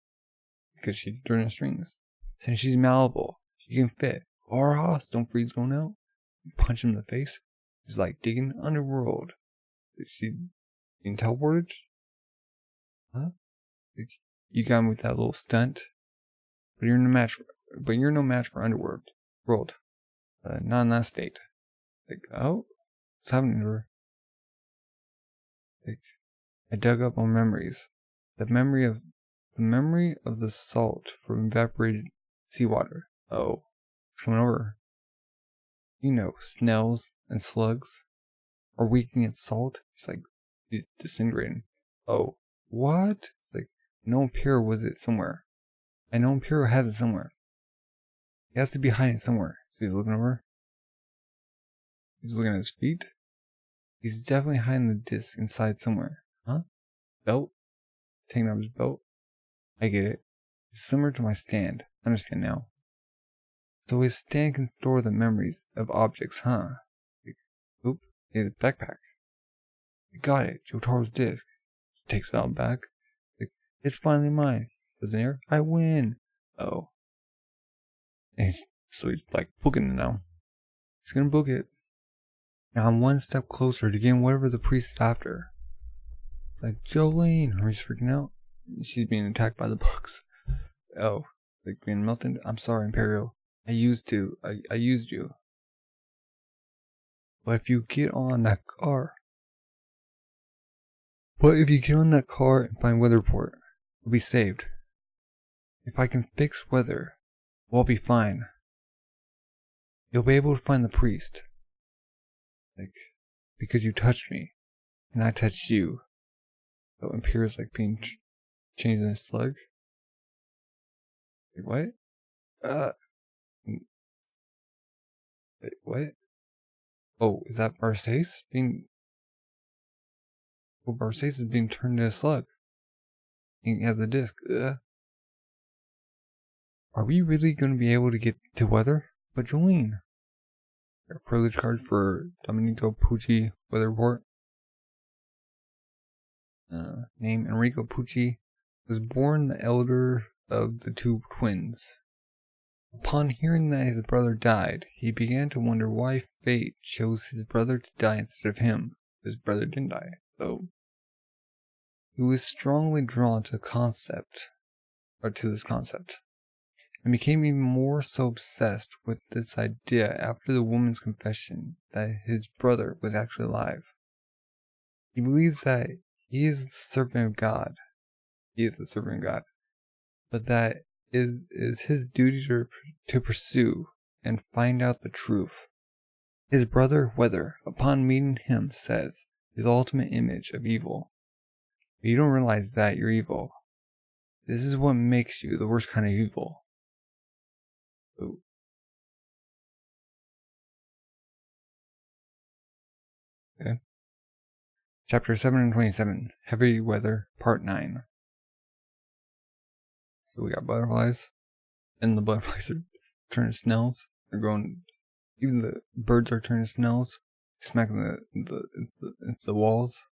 S1: Because she's during the strings. Since she's malleable, she can fit. Our house, don't freeze going out. Punch him in the face. He's like digging underworld. Is she being teleported? Huh? You got me with that little stunt. But you're no match for underworld. World. Not in that state. Like, oh, what's happening to her? Like, I dug up on memories. The memory of the salt from evaporated seawater. Oh, it's coming over. You know, snails and slugs are weak against salt. It's like disintegrating. Oh, what? It's like no Imperial was it somewhere. I know Imperial has it somewhere. He has to be hiding somewhere. So he's looking over. He's looking at his feet. He's definitely hiding the disc inside somewhere. Huh? Belt? Taking out his belt? I get it. It's similar to my stand. I understand now. So his stand can store the memories of objects, huh? Oop, his backpack. I got it. Jotaro's disc. Takes it out back. It's finally mine. Goes in here. I win. Oh. And so he's like booking it now. He's gonna book it. Now I'm one step closer to getting whatever the priest is after. Like Jolene, he's freaking out. She's being attacked by the bugs. Oh, like being melted. I'm sorry, Imperial. I used you. But if you get on that car and find weather report, we'll be saved. If I can fix weather, we'll be fine. You'll be able to find the priest. Like, because you touched me, and I touched you. So Imperial's like being changed in a slug. Wait, what? Wait, what? Oh, is that Barsace being... Well, Barsace is being turned into a slug. He has a disc. Are we really going to be able to get to weather? But Jolene. A privilege card for Domenico Pucci weather report. Name Enrico Pucci. Was born the elder of the two twins. Upon hearing that his brother died, he began to wonder why fate chose his brother to die instead of him. His brother didn't die, though. He was strongly drawn to this concept, and became even more so obsessed with this idea after the woman's confession that his brother was actually alive. He believes that he is the servant of God. But that is his duty to pursue and find out the truth. His brother, Weather, upon meeting him, says, is the ultimate image of evil. But you don't realize that you're evil. This is what makes you the worst kind of evil. Ooh. Okay. Chapter 727, Heavy Weather, Part 9. So we got butterflies, and the butterflies are turning snails. They're going, even the birds are turning snails, smacking into the walls.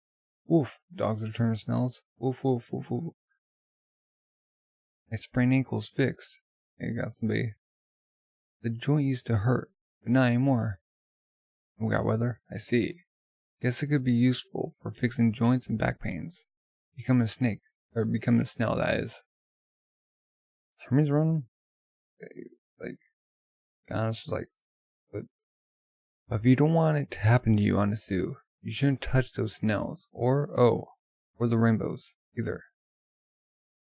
S1: Woof, dogs are turning snails. Woof, woof, woof, woof. My sprained ankle's fixed. Hey, got somebody. The joint used to hurt, but not anymore. We got weather, I see. Guess it could be useful for fixing joints and back pains. Become a snail, that is. Somebody's running? Like, honestly, like, but if you don't want it to happen to you, Anasu, you shouldn't touch those snails, or the rainbows, either.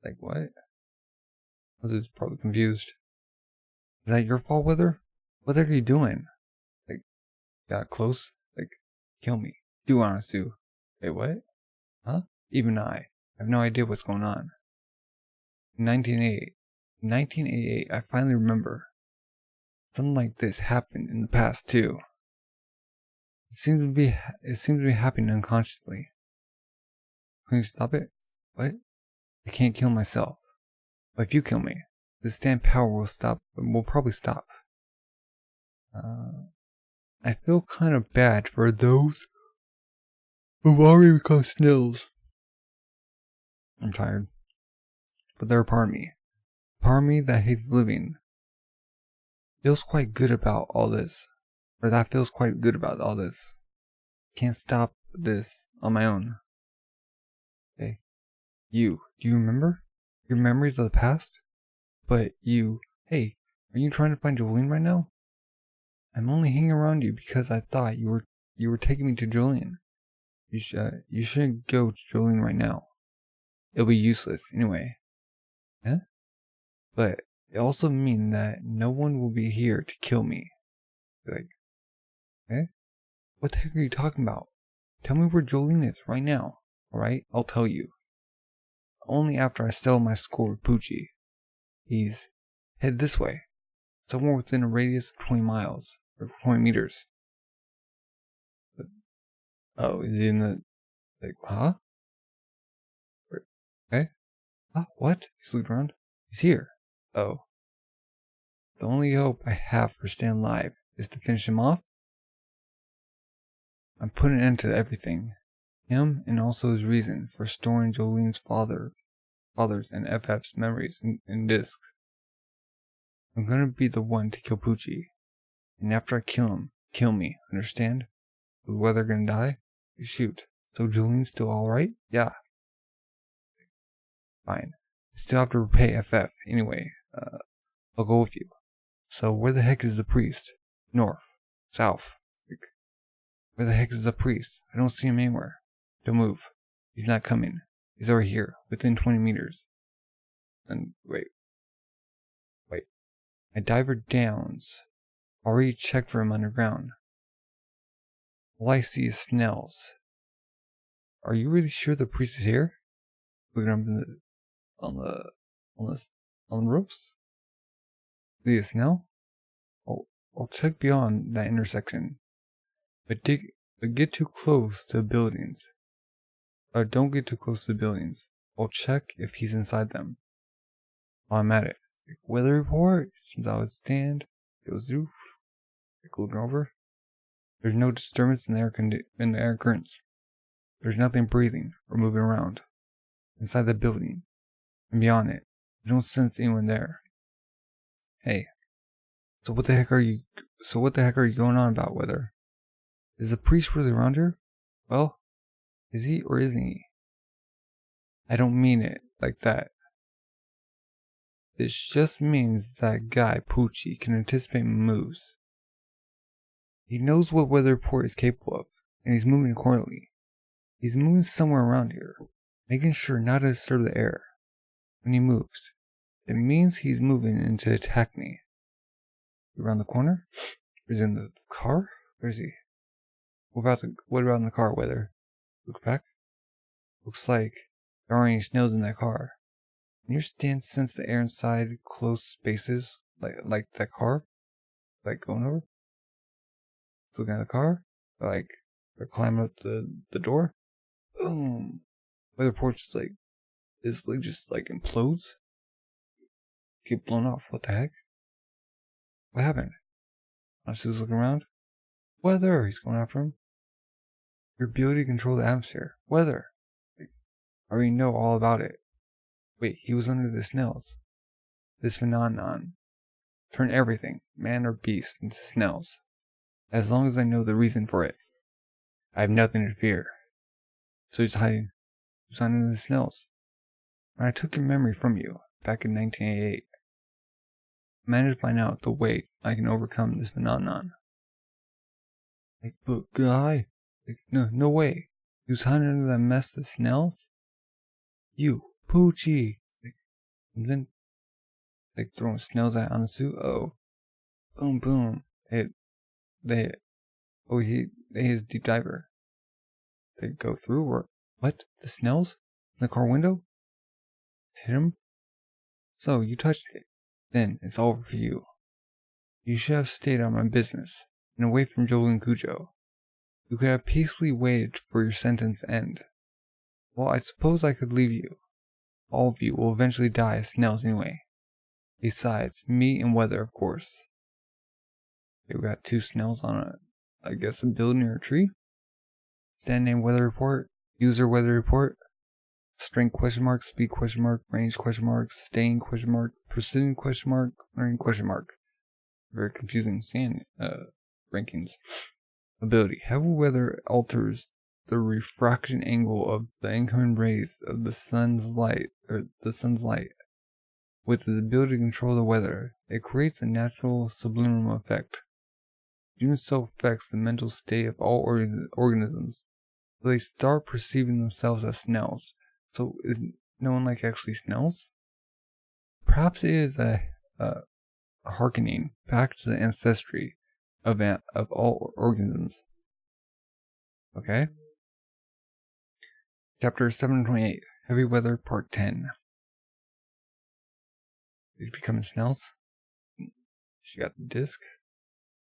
S1: Like, what? I was just probably confused. Is that your fault, Wither? What the heck are you doing? Like, got close? Like, kill me. Do Anasu. Wait, what? Huh? Even I. I have no idea what's going on. In 1988, I finally remember. Something like this happened in the past too. It seems to be happening unconsciously. Can you stop it? What? I can't kill myself. But if you kill me, the stand power will probably stop. I feel kind of bad for those who've already become snails. I'm tired. But they're a part of me. Part of me that hates living. Feels quite good about all this. Or that feels quite good about all this. Can't stop this on my own. Hey. Do you remember? Your memories of the past? But hey, are you trying to find Jolene right now? I'm only hanging around you because I thought you were taking me to Jolene. You shouldn't go to Jolene right now. It'll be useless anyway. Huh? But it also means that no one will be here to kill me. Like, eh? What the heck are you talking about? Tell me where Jolene is right now. Alright, I'll tell you. Only after I settle my score with Poochie. He's head this way. Somewhere within a radius of 20 miles. Or 20 meters. But, is he in the... Like, huh? Okay. Huh? What? He's looking around. He's here. Oh. The only hope I have for staying alive is to finish him off? I'm putting an end to everything. Him and also his reason for storing Jolene's father's and FF's memories in discs. I'm gonna be the one to kill Poochie. And after I kill him, kill me, understand? Is whether gonna die? You shoot. So Jolene's still alright? Yeah. Fine. I still have to repay FF anyway. I'll go with you. So where the heck is the priest? North. South. Where the heck is the priest? I don't see him anywhere. Don't move. He's not coming. He's already here, within 20 meters. And wait. My diver downs. Already checked for him underground. All I see is snails. Are you really sure the priest is here? Looking up on the roofs? See a snail? I'll check beyond that intersection. But get too close to the buildings. Don't get too close to the buildings. I'll check if he's inside them. While I'm at it. Weather report. Since I would stand. Goes roof. Looking over. There's no disturbance in the air currents. There's nothing breathing or moving around. Inside the building. And beyond it. I don't sense anyone there. Hey. So what the heck are you going on about, Weather? Is the priest really around here? Well, is he or isn't he? I don't mean it like that. This just means that guy, Poochie, can anticipate moves. He knows what weather report is capable of, and he's moving accordingly. He's moving somewhere around here, making sure not to disturb the air. When he moves, it means he's moving in to attack me. Around the corner? Is he in the car? Where is he? What about in the car, Weather? Look back. Looks like there aren't any snails in that car. Can your stand sense the air inside closed spaces like that car? Like going over? It's looking at the car? Like they're climbing up the door? Boom! Weather report just this leg just implodes? Get blown off. What the heck? What happened? Asu's looking around. Weather! He's going after him. Your ability to control the atmosphere. Weather! I already know all about it. Wait, he was under the snails. This phenomenon. Turn everything, man or beast, into snails. As long as I know the reason for it. I have nothing to fear. So he's hiding. He's under the snails. When I took your memory from you, back in 1988, I managed to find out the way I can overcome this phenomenon. But guy, no way. He was hiding under that mess of snails? You, Poochie! And then, throwing snails at Anasu. Oh. Boom, boom. They hit his deep diver. They go through or what? The snails? the car window? Hit him? So, you touched it. Then, it's over for you. You should have stayed on my business, and away from Joel and Cujo. You could have peacefully waited for your sentence to end. Well, I suppose I could leave you. All of you will eventually die of snails anyway. Besides, me and Weather, of course. Okay, we got 2 snails on a building or a tree. Stand name weather report. User weather report. Strength question mark. Speed question mark. Range question mark. Staying question mark. Precision question mark. Learning question mark. Very confusing rankings. Ability. Heavy weather alters the refraction angle of the incoming rays of the sun's light. With the ability to control the weather, it creates a natural subliminal effect. Doing so affects the mental state of all organisms. So they start perceiving themselves as snails. So is no one like actually snails? Perhaps it is a hearkening back to the ancestry of all organisms. Okay. Chapter 728, Heavy Weather, Part 10. Did you become snails? She got the disc.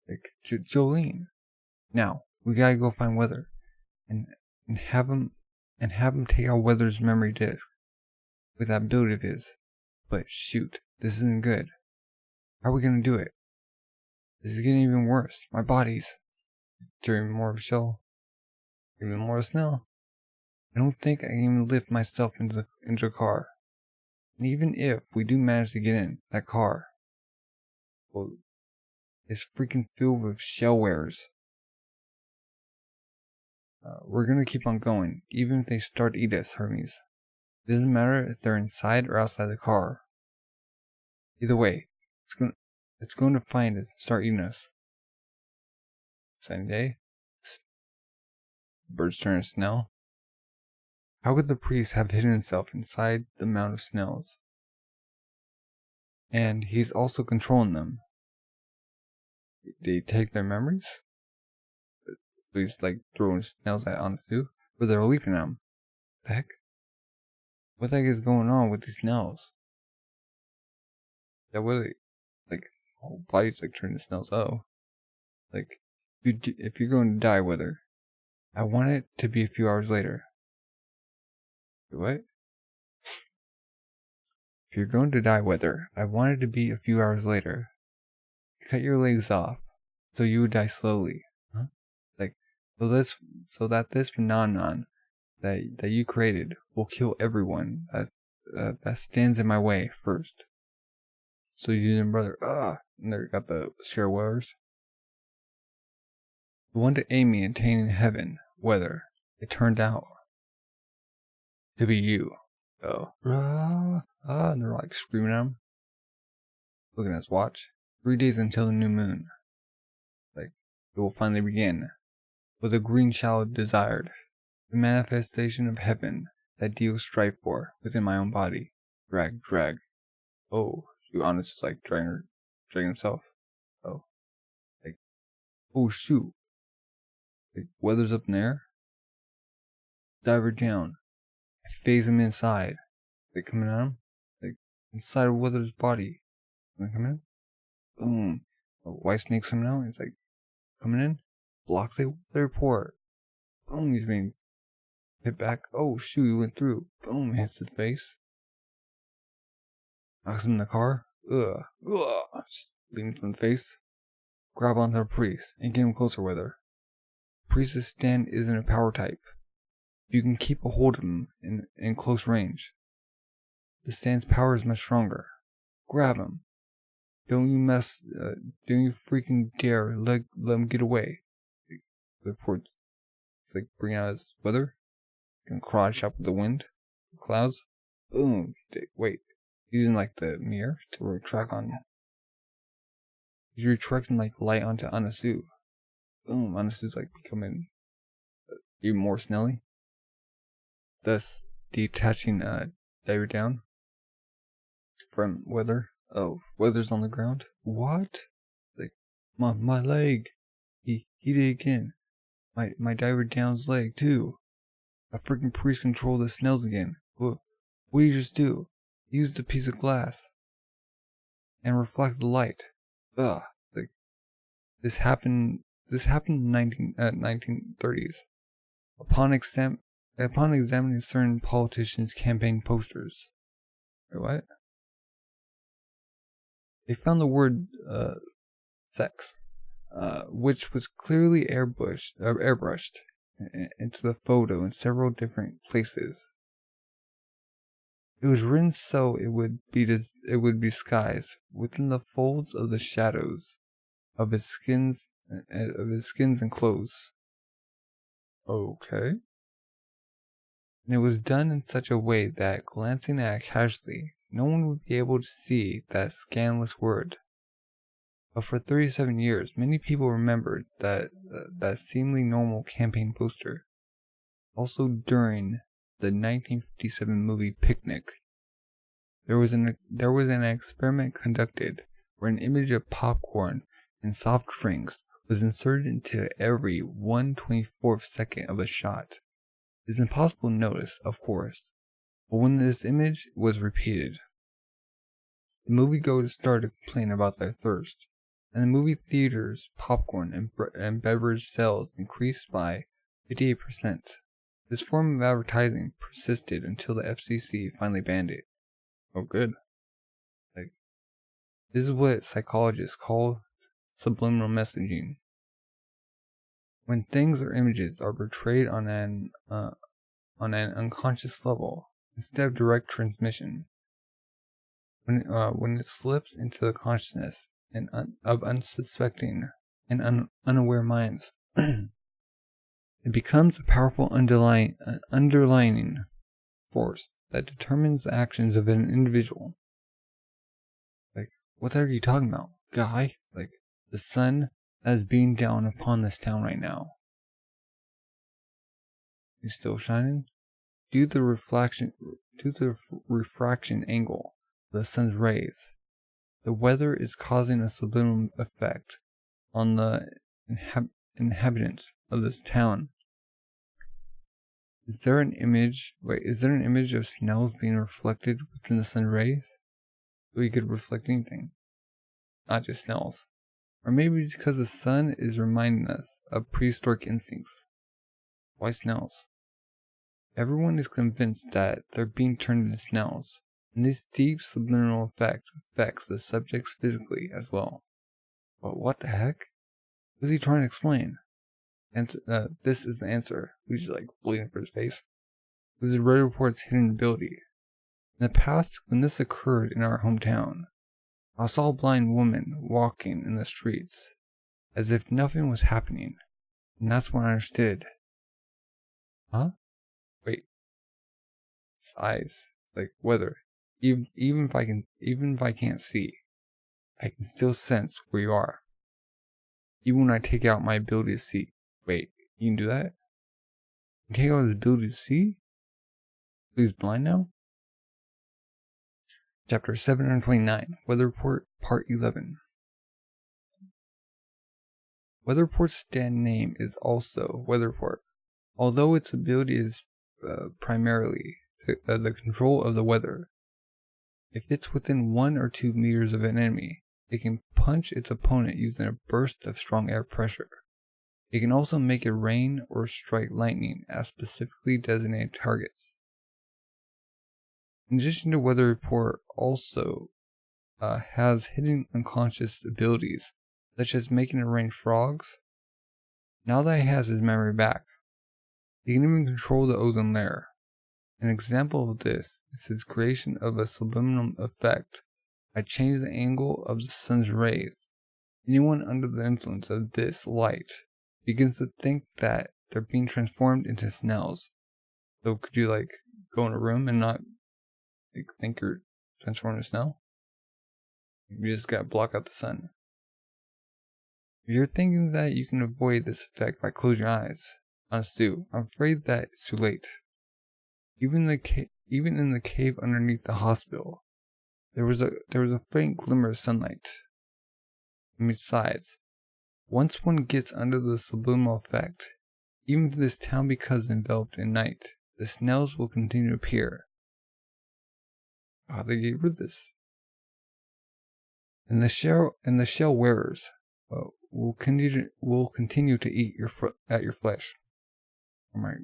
S1: Like, Jolene. Now, we gotta go find Weather. And have him take out Weather's memory disc. With that ability of his. But shoot, this isn't good. How are we gonna do it? This is getting even worse. My body's turning more of a shell. Even more of a snail. I don't think I can even lift myself into a car. And even if we do manage to get in that car, well, it's freaking filled with shellwares. We're gonna keep on going, even if they start to eat us, Hermes. It doesn't matter if they're inside or outside the car. Either way, it's going to find us and start eating us. Sunny day. Birds turn to snail. How could the priest have hidden himself inside the mound of snails? And he's also controlling them. Did he take their memories? So he's like throwing snails at Anasu, or they're leaping at him. The heck? What the heck is going on with these snails? Yeah, what are they? Like, whole body's like turning to snails. Oh. Like, if you're going to die, Weather, I want it to be a few hours later. What? If you're going to die, Weather, I want it to be a few hours later. Cut your legs off, so you would die slowly. Huh? Like, so that this phenomenon that you created will kill everyone that stands in my way first. So you and Brother, and there got the sharewars. The one to aid me in attaining heaven, Weather, it turned out to be you. And they're like screaming at him. Looking at his watch. 3 days until the new moon. Like, it will finally begin. With a green child desired. The manifestation of heaven that deals strive for within my own body. Drag. Oh, shoot, Honest is like dragging himself. Oh. Like, oh shoot. Like, Weather's up in the air. Dive her down. I phase him inside. Like, coming at him. Like, inside of Weather's body. Come in? Boom. A white snake's coming out. He's like, coming in. Blocks the report. Boom. He's being hit back. Oh, shoot. He went through. Boom. Hits the face. Knocks him in the car. Just leaning from the face. Grab onto the priest and get him closer with her. Priest's stand isn't a power type. You can keep a hold of him in close range. The stand's power is much stronger. Grab him. Don't you freaking dare let him get away. The report, like, bring out his weather. Can crotch up with the wind. Clouds. Boom. Wait. Using like the mirror to retract on. He's retracting like light onto Anasu. Boom. Anasu's like becoming even more snelly. Thus detaching Diver down from Weather. Oh, Weather's on the ground. What? Like, my leg. He did it again. My Diver down's leg too. A freaking priest controlled the snails again. What do you just do? Use the piece of glass and reflect the light. Ugh. Like, this happened in 1930s. Upon examining certain politicians' campaign posters. Wait, what? They found the word sex, which was clearly airbrushed into the photo in several different places. It was written so it would be disguised within the folds of the shadows of his skins and clothes. Okay. And it was done in such a way that, glancing at it casually, no one would be able to see that scandalous word. But for 37 years, many people remembered that seemingly normal campaign poster. Also during the 1957 movie Picnic, there was an experiment conducted where an image of popcorn and soft drinks was inserted into every 1/24th second of a shot. It's impossible to notice, of course, but when this image was repeated, the moviegoers started to complain about their thirst, and the movie theaters' popcorn and beverage sales increased by 58%. This form of advertising persisted until the FCC finally banned it. Oh, good. Like, this is what psychologists call subliminal messaging. When things or images are portrayed on an unconscious level instead of direct transmission, when it slips into the consciousness of unsuspecting and unaware minds, it becomes a powerful underlying force that determines the actions of an individual. Like, what are you talking about, guy? It's like the sun that is beating down upon this town right now. It's still shining? Due to the refraction angle of the sun's rays, the weather is causing a subliminal effect on the inhabitants of this town. Is there an image of snails being reflected within the sun rays? We could reflect anything, not just snails. Or maybe it's because the sun is reminding us of prehistoric instincts. Why snails? Everyone is convinced that they're being turned into snails, and this deep subliminal effect affects the subjects physically as well. But what the heck? What is he trying to explain? And this is the answer. We just like bleeding for his face. This is Red Report's hidden ability. In the past, when this occurred in our hometown, I saw a blind woman walking in the streets, as if nothing was happening, and that's when I understood. Huh? Wait. It's eyes. Like weather. Even if I can't see, I can still sense where you are. Even when I take out my ability to see. Wait, you can do that? You can take out his ability to see? He's blind now? Chapter 729, Weather Report, Part 11. Weather Report's stand name is also Weather Report, although its ability is primarily the control of the weather. If it's within 1 or 2 meters of an enemy, it can punch its opponent using a burst of strong air pressure. It can also make it rain or strike lightning at specifically designated targets. In addition to Weather Report also has hidden unconscious abilities, such as making it rain frogs. Now that he has his memory back, he can even control the ozone layer. An example of this is his creation of a subliminal effect by changing the angle of the sun's rays. Anyone under the influence of this light begins to think that they're being transformed into snails. So could you like go in a room and not think you're transformed into snail? You just gotta block out the sun. If you're thinking that you can avoid this effect by closing your eyes, honestly, I'm afraid that it's too late. Even in the cave underneath the hospital, there was a faint glimmer of sunlight. And besides, once one gets under the subliminal effect, even if this town becomes enveloped in night, the snails will continue to appear. How they get rid of this? And the shell wearers will continue to eat at your flesh. Alright.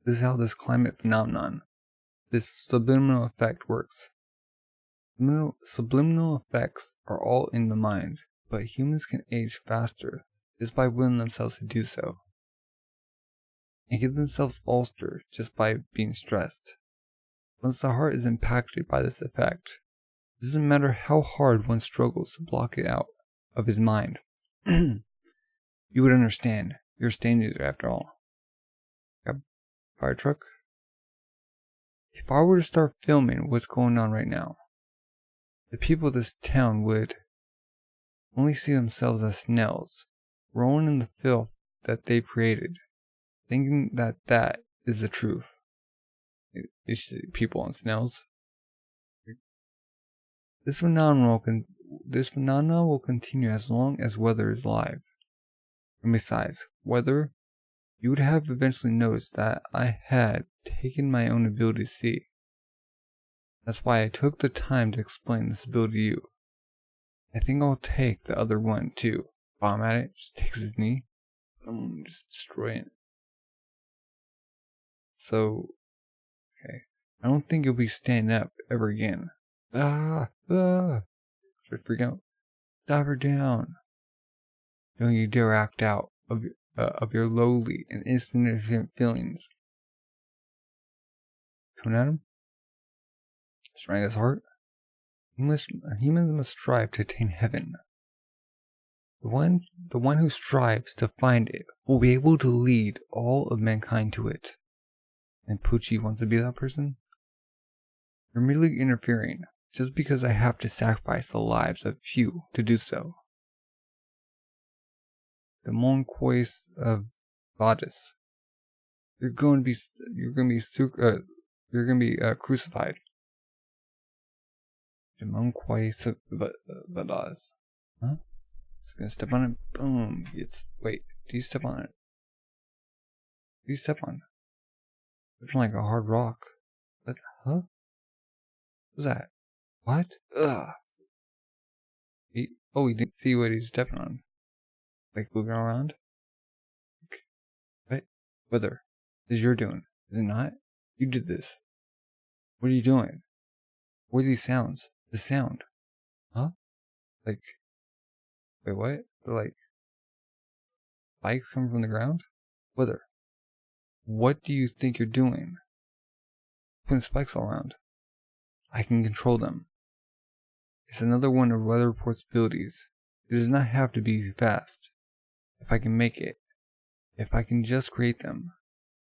S1: This is how this climate phenomenon, this subliminal effect works. Subliminal effects are all in the mind, but humans can age faster just by willing themselves to do so, and give themselves ulcer just by being stressed. Once the heart is impacted by this effect, it doesn't matter how hard one struggles to block it out of his mind. You would understand. You're standing there after all. Yep. Fire truck. If I were to start filming what's going on right now, the people of this town would only see themselves as snails, rolling in the filth that they've created, thinking that that is the truth. It's people and snails. This phenomenon will continue as long as Weather is alive. And besides, Weather, you would have eventually noticed that I had taken my own ability to see. That's why I took the time to explain this ability to you. I think I'll take the other one too. Bomb at it, just takes his knee. Boom, just destroy it. So, okay. I don't think you'll be standing up ever again. Should freak out. Dive her down. Don't you dare act out of your lowly and insignificant feelings. Coming at him. Strike his heart. Humans must strive to attain heaven. The one who strives to find it will be able to lead all of mankind to it. And Poochie wants to be that person? You're merely interfering, just because I have to sacrifice the lives of few to do so. The Monquois of Goddess. You're going to be crucified. The Monquois of Goddess. Huh? He's gonna step on it. Boom. Wait. Do you step on it? Do you step on it? It's like a hard rock. What? Huh? What's that? What? Ugh. He didn't see what he's stepping on. Like looking around? What? Weather. This is your doing, is it not? You did this. What are you doing? What are these sounds? The sound. Huh? Like, wait, what? They're like spikes coming from the ground? Weather. What do you think you're doing? Putting spikes all around. I can control them. It's another one of Weather Report's abilities. It does not have to be fast. If I can make it, if I can just create them,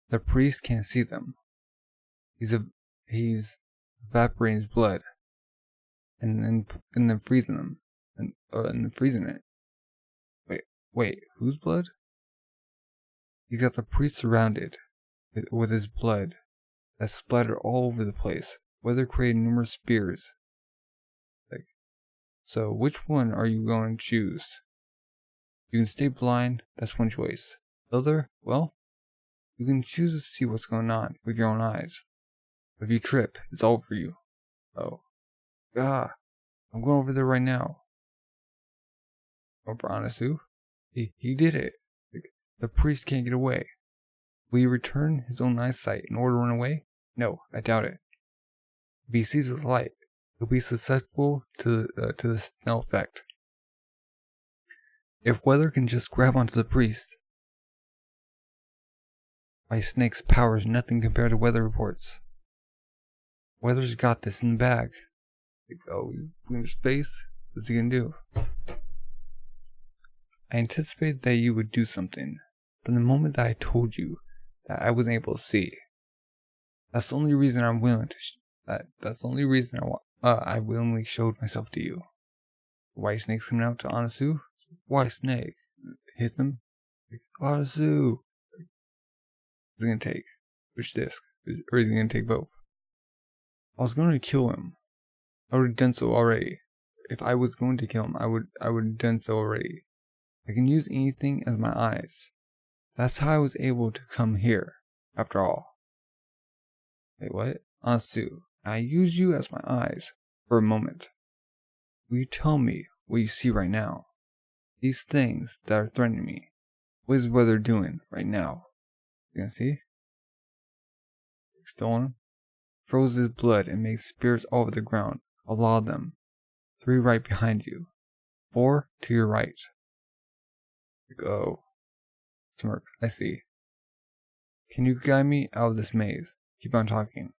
S1: the priest can't see them. He's evaporating his blood, and then freezing them, and then freezing it. Wait, whose blood? He's got the priest surrounded with his blood that splattered all over the place. Weather created numerous spears. So which one are you going to choose? You can stay blind, that's one choice. The other, well, you can choose to see what's going on with your own eyes. If you trip, it's all for you. Oh. I'm going over there right now. Over Anasu? He did it. The priest can't get away. Will he return his own eyesight in order to run away? No, I doubt it. If he sees the light, he'll be susceptible to the Snell effect. If Weather can just grab onto the priest, White Snake's power is nothing compared to Weather Report's. Weather's got this in the bag. He's in his face. What's he gonna do? I anticipated that you would do something from the moment that I told you that I wasn't able to see. That's the only reason I'm willing to. That's the only reason I willingly showed myself to you. White Snake's coming out to Anasu. White Snake hits him. Anasu. What's he gonna take? Which disc? Or is he gonna take both? I was going to kill him. I would have done so already. If I was going to kill him, I would have done so already. I can use anything as my eyes. That's how I was able to come here, after all. Wait, what? Anasu, I use you as my eyes for a moment. Will you tell me what you see right now? These things that are threatening me. What is weather doing right now? You can see? Still on him? Froze his blood and made spirits all over the ground. A lot of them. 3 right behind you. 4 to your right. Go. Smirk. I see. Can you guide me out of this maze? Keep on talking.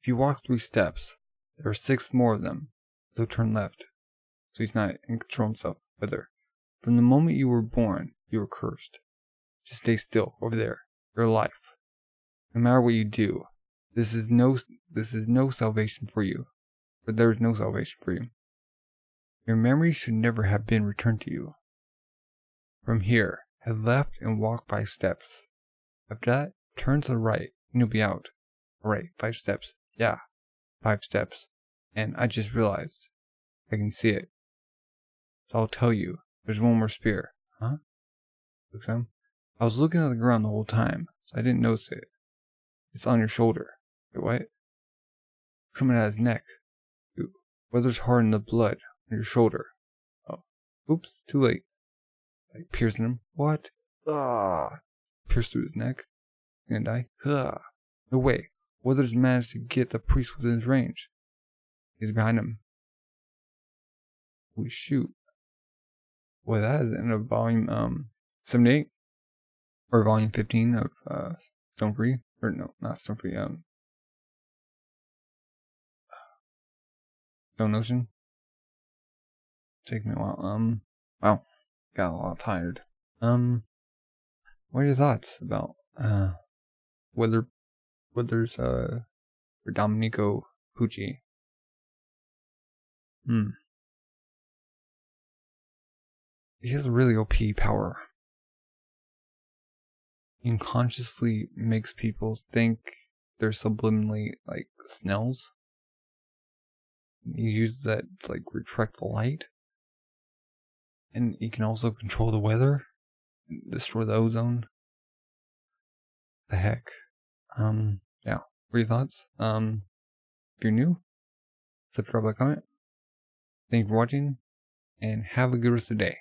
S1: If you walk 3 steps, there are 6 more of them. So turn left. So he's not in control of himself. Whether. From the moment you were born, you were cursed. Just stay still over there. Your life. No matter what you do, this is no salvation for you. But there is no salvation for you. Your memory should never have been returned to you. From here, head left and walk 5 steps. After that, turn to the right and you'll be out. Alright, 5 steps. Yeah, 5 steps. And I just realized. I can see it. So I'll tell you, there's one more spear. Huh? Looks at him. I was looking at the ground the whole time, so I didn't notice it. It's on your shoulder. Wait, what? It's coming out of his neck. Ooh, weather's hardened the blood on your shoulder. Oh, oops, too late. Like piercing him. What? Ah! Pierced through his neck. He's gonna die. Ah! No way. Weather's managed to get the priest within his range. He's behind him. We shoot. Well, that is the end of volume 78 or volume 15 of Stone Free. Or no, not Stone Free. Stone Ocean. Take me a while. Wow, got a lot tired. What are your thoughts about Weather's for Domenico Pucci? He has a really OP power. He unconsciously makes people think they're subliminally like snails. He uses that to like retract the light. And he can also control the weather and destroy the ozone. The heck. Yeah. What are your thoughts? If you're new, subscribe, like, comment. Thank you for watching, and have a good rest of the day.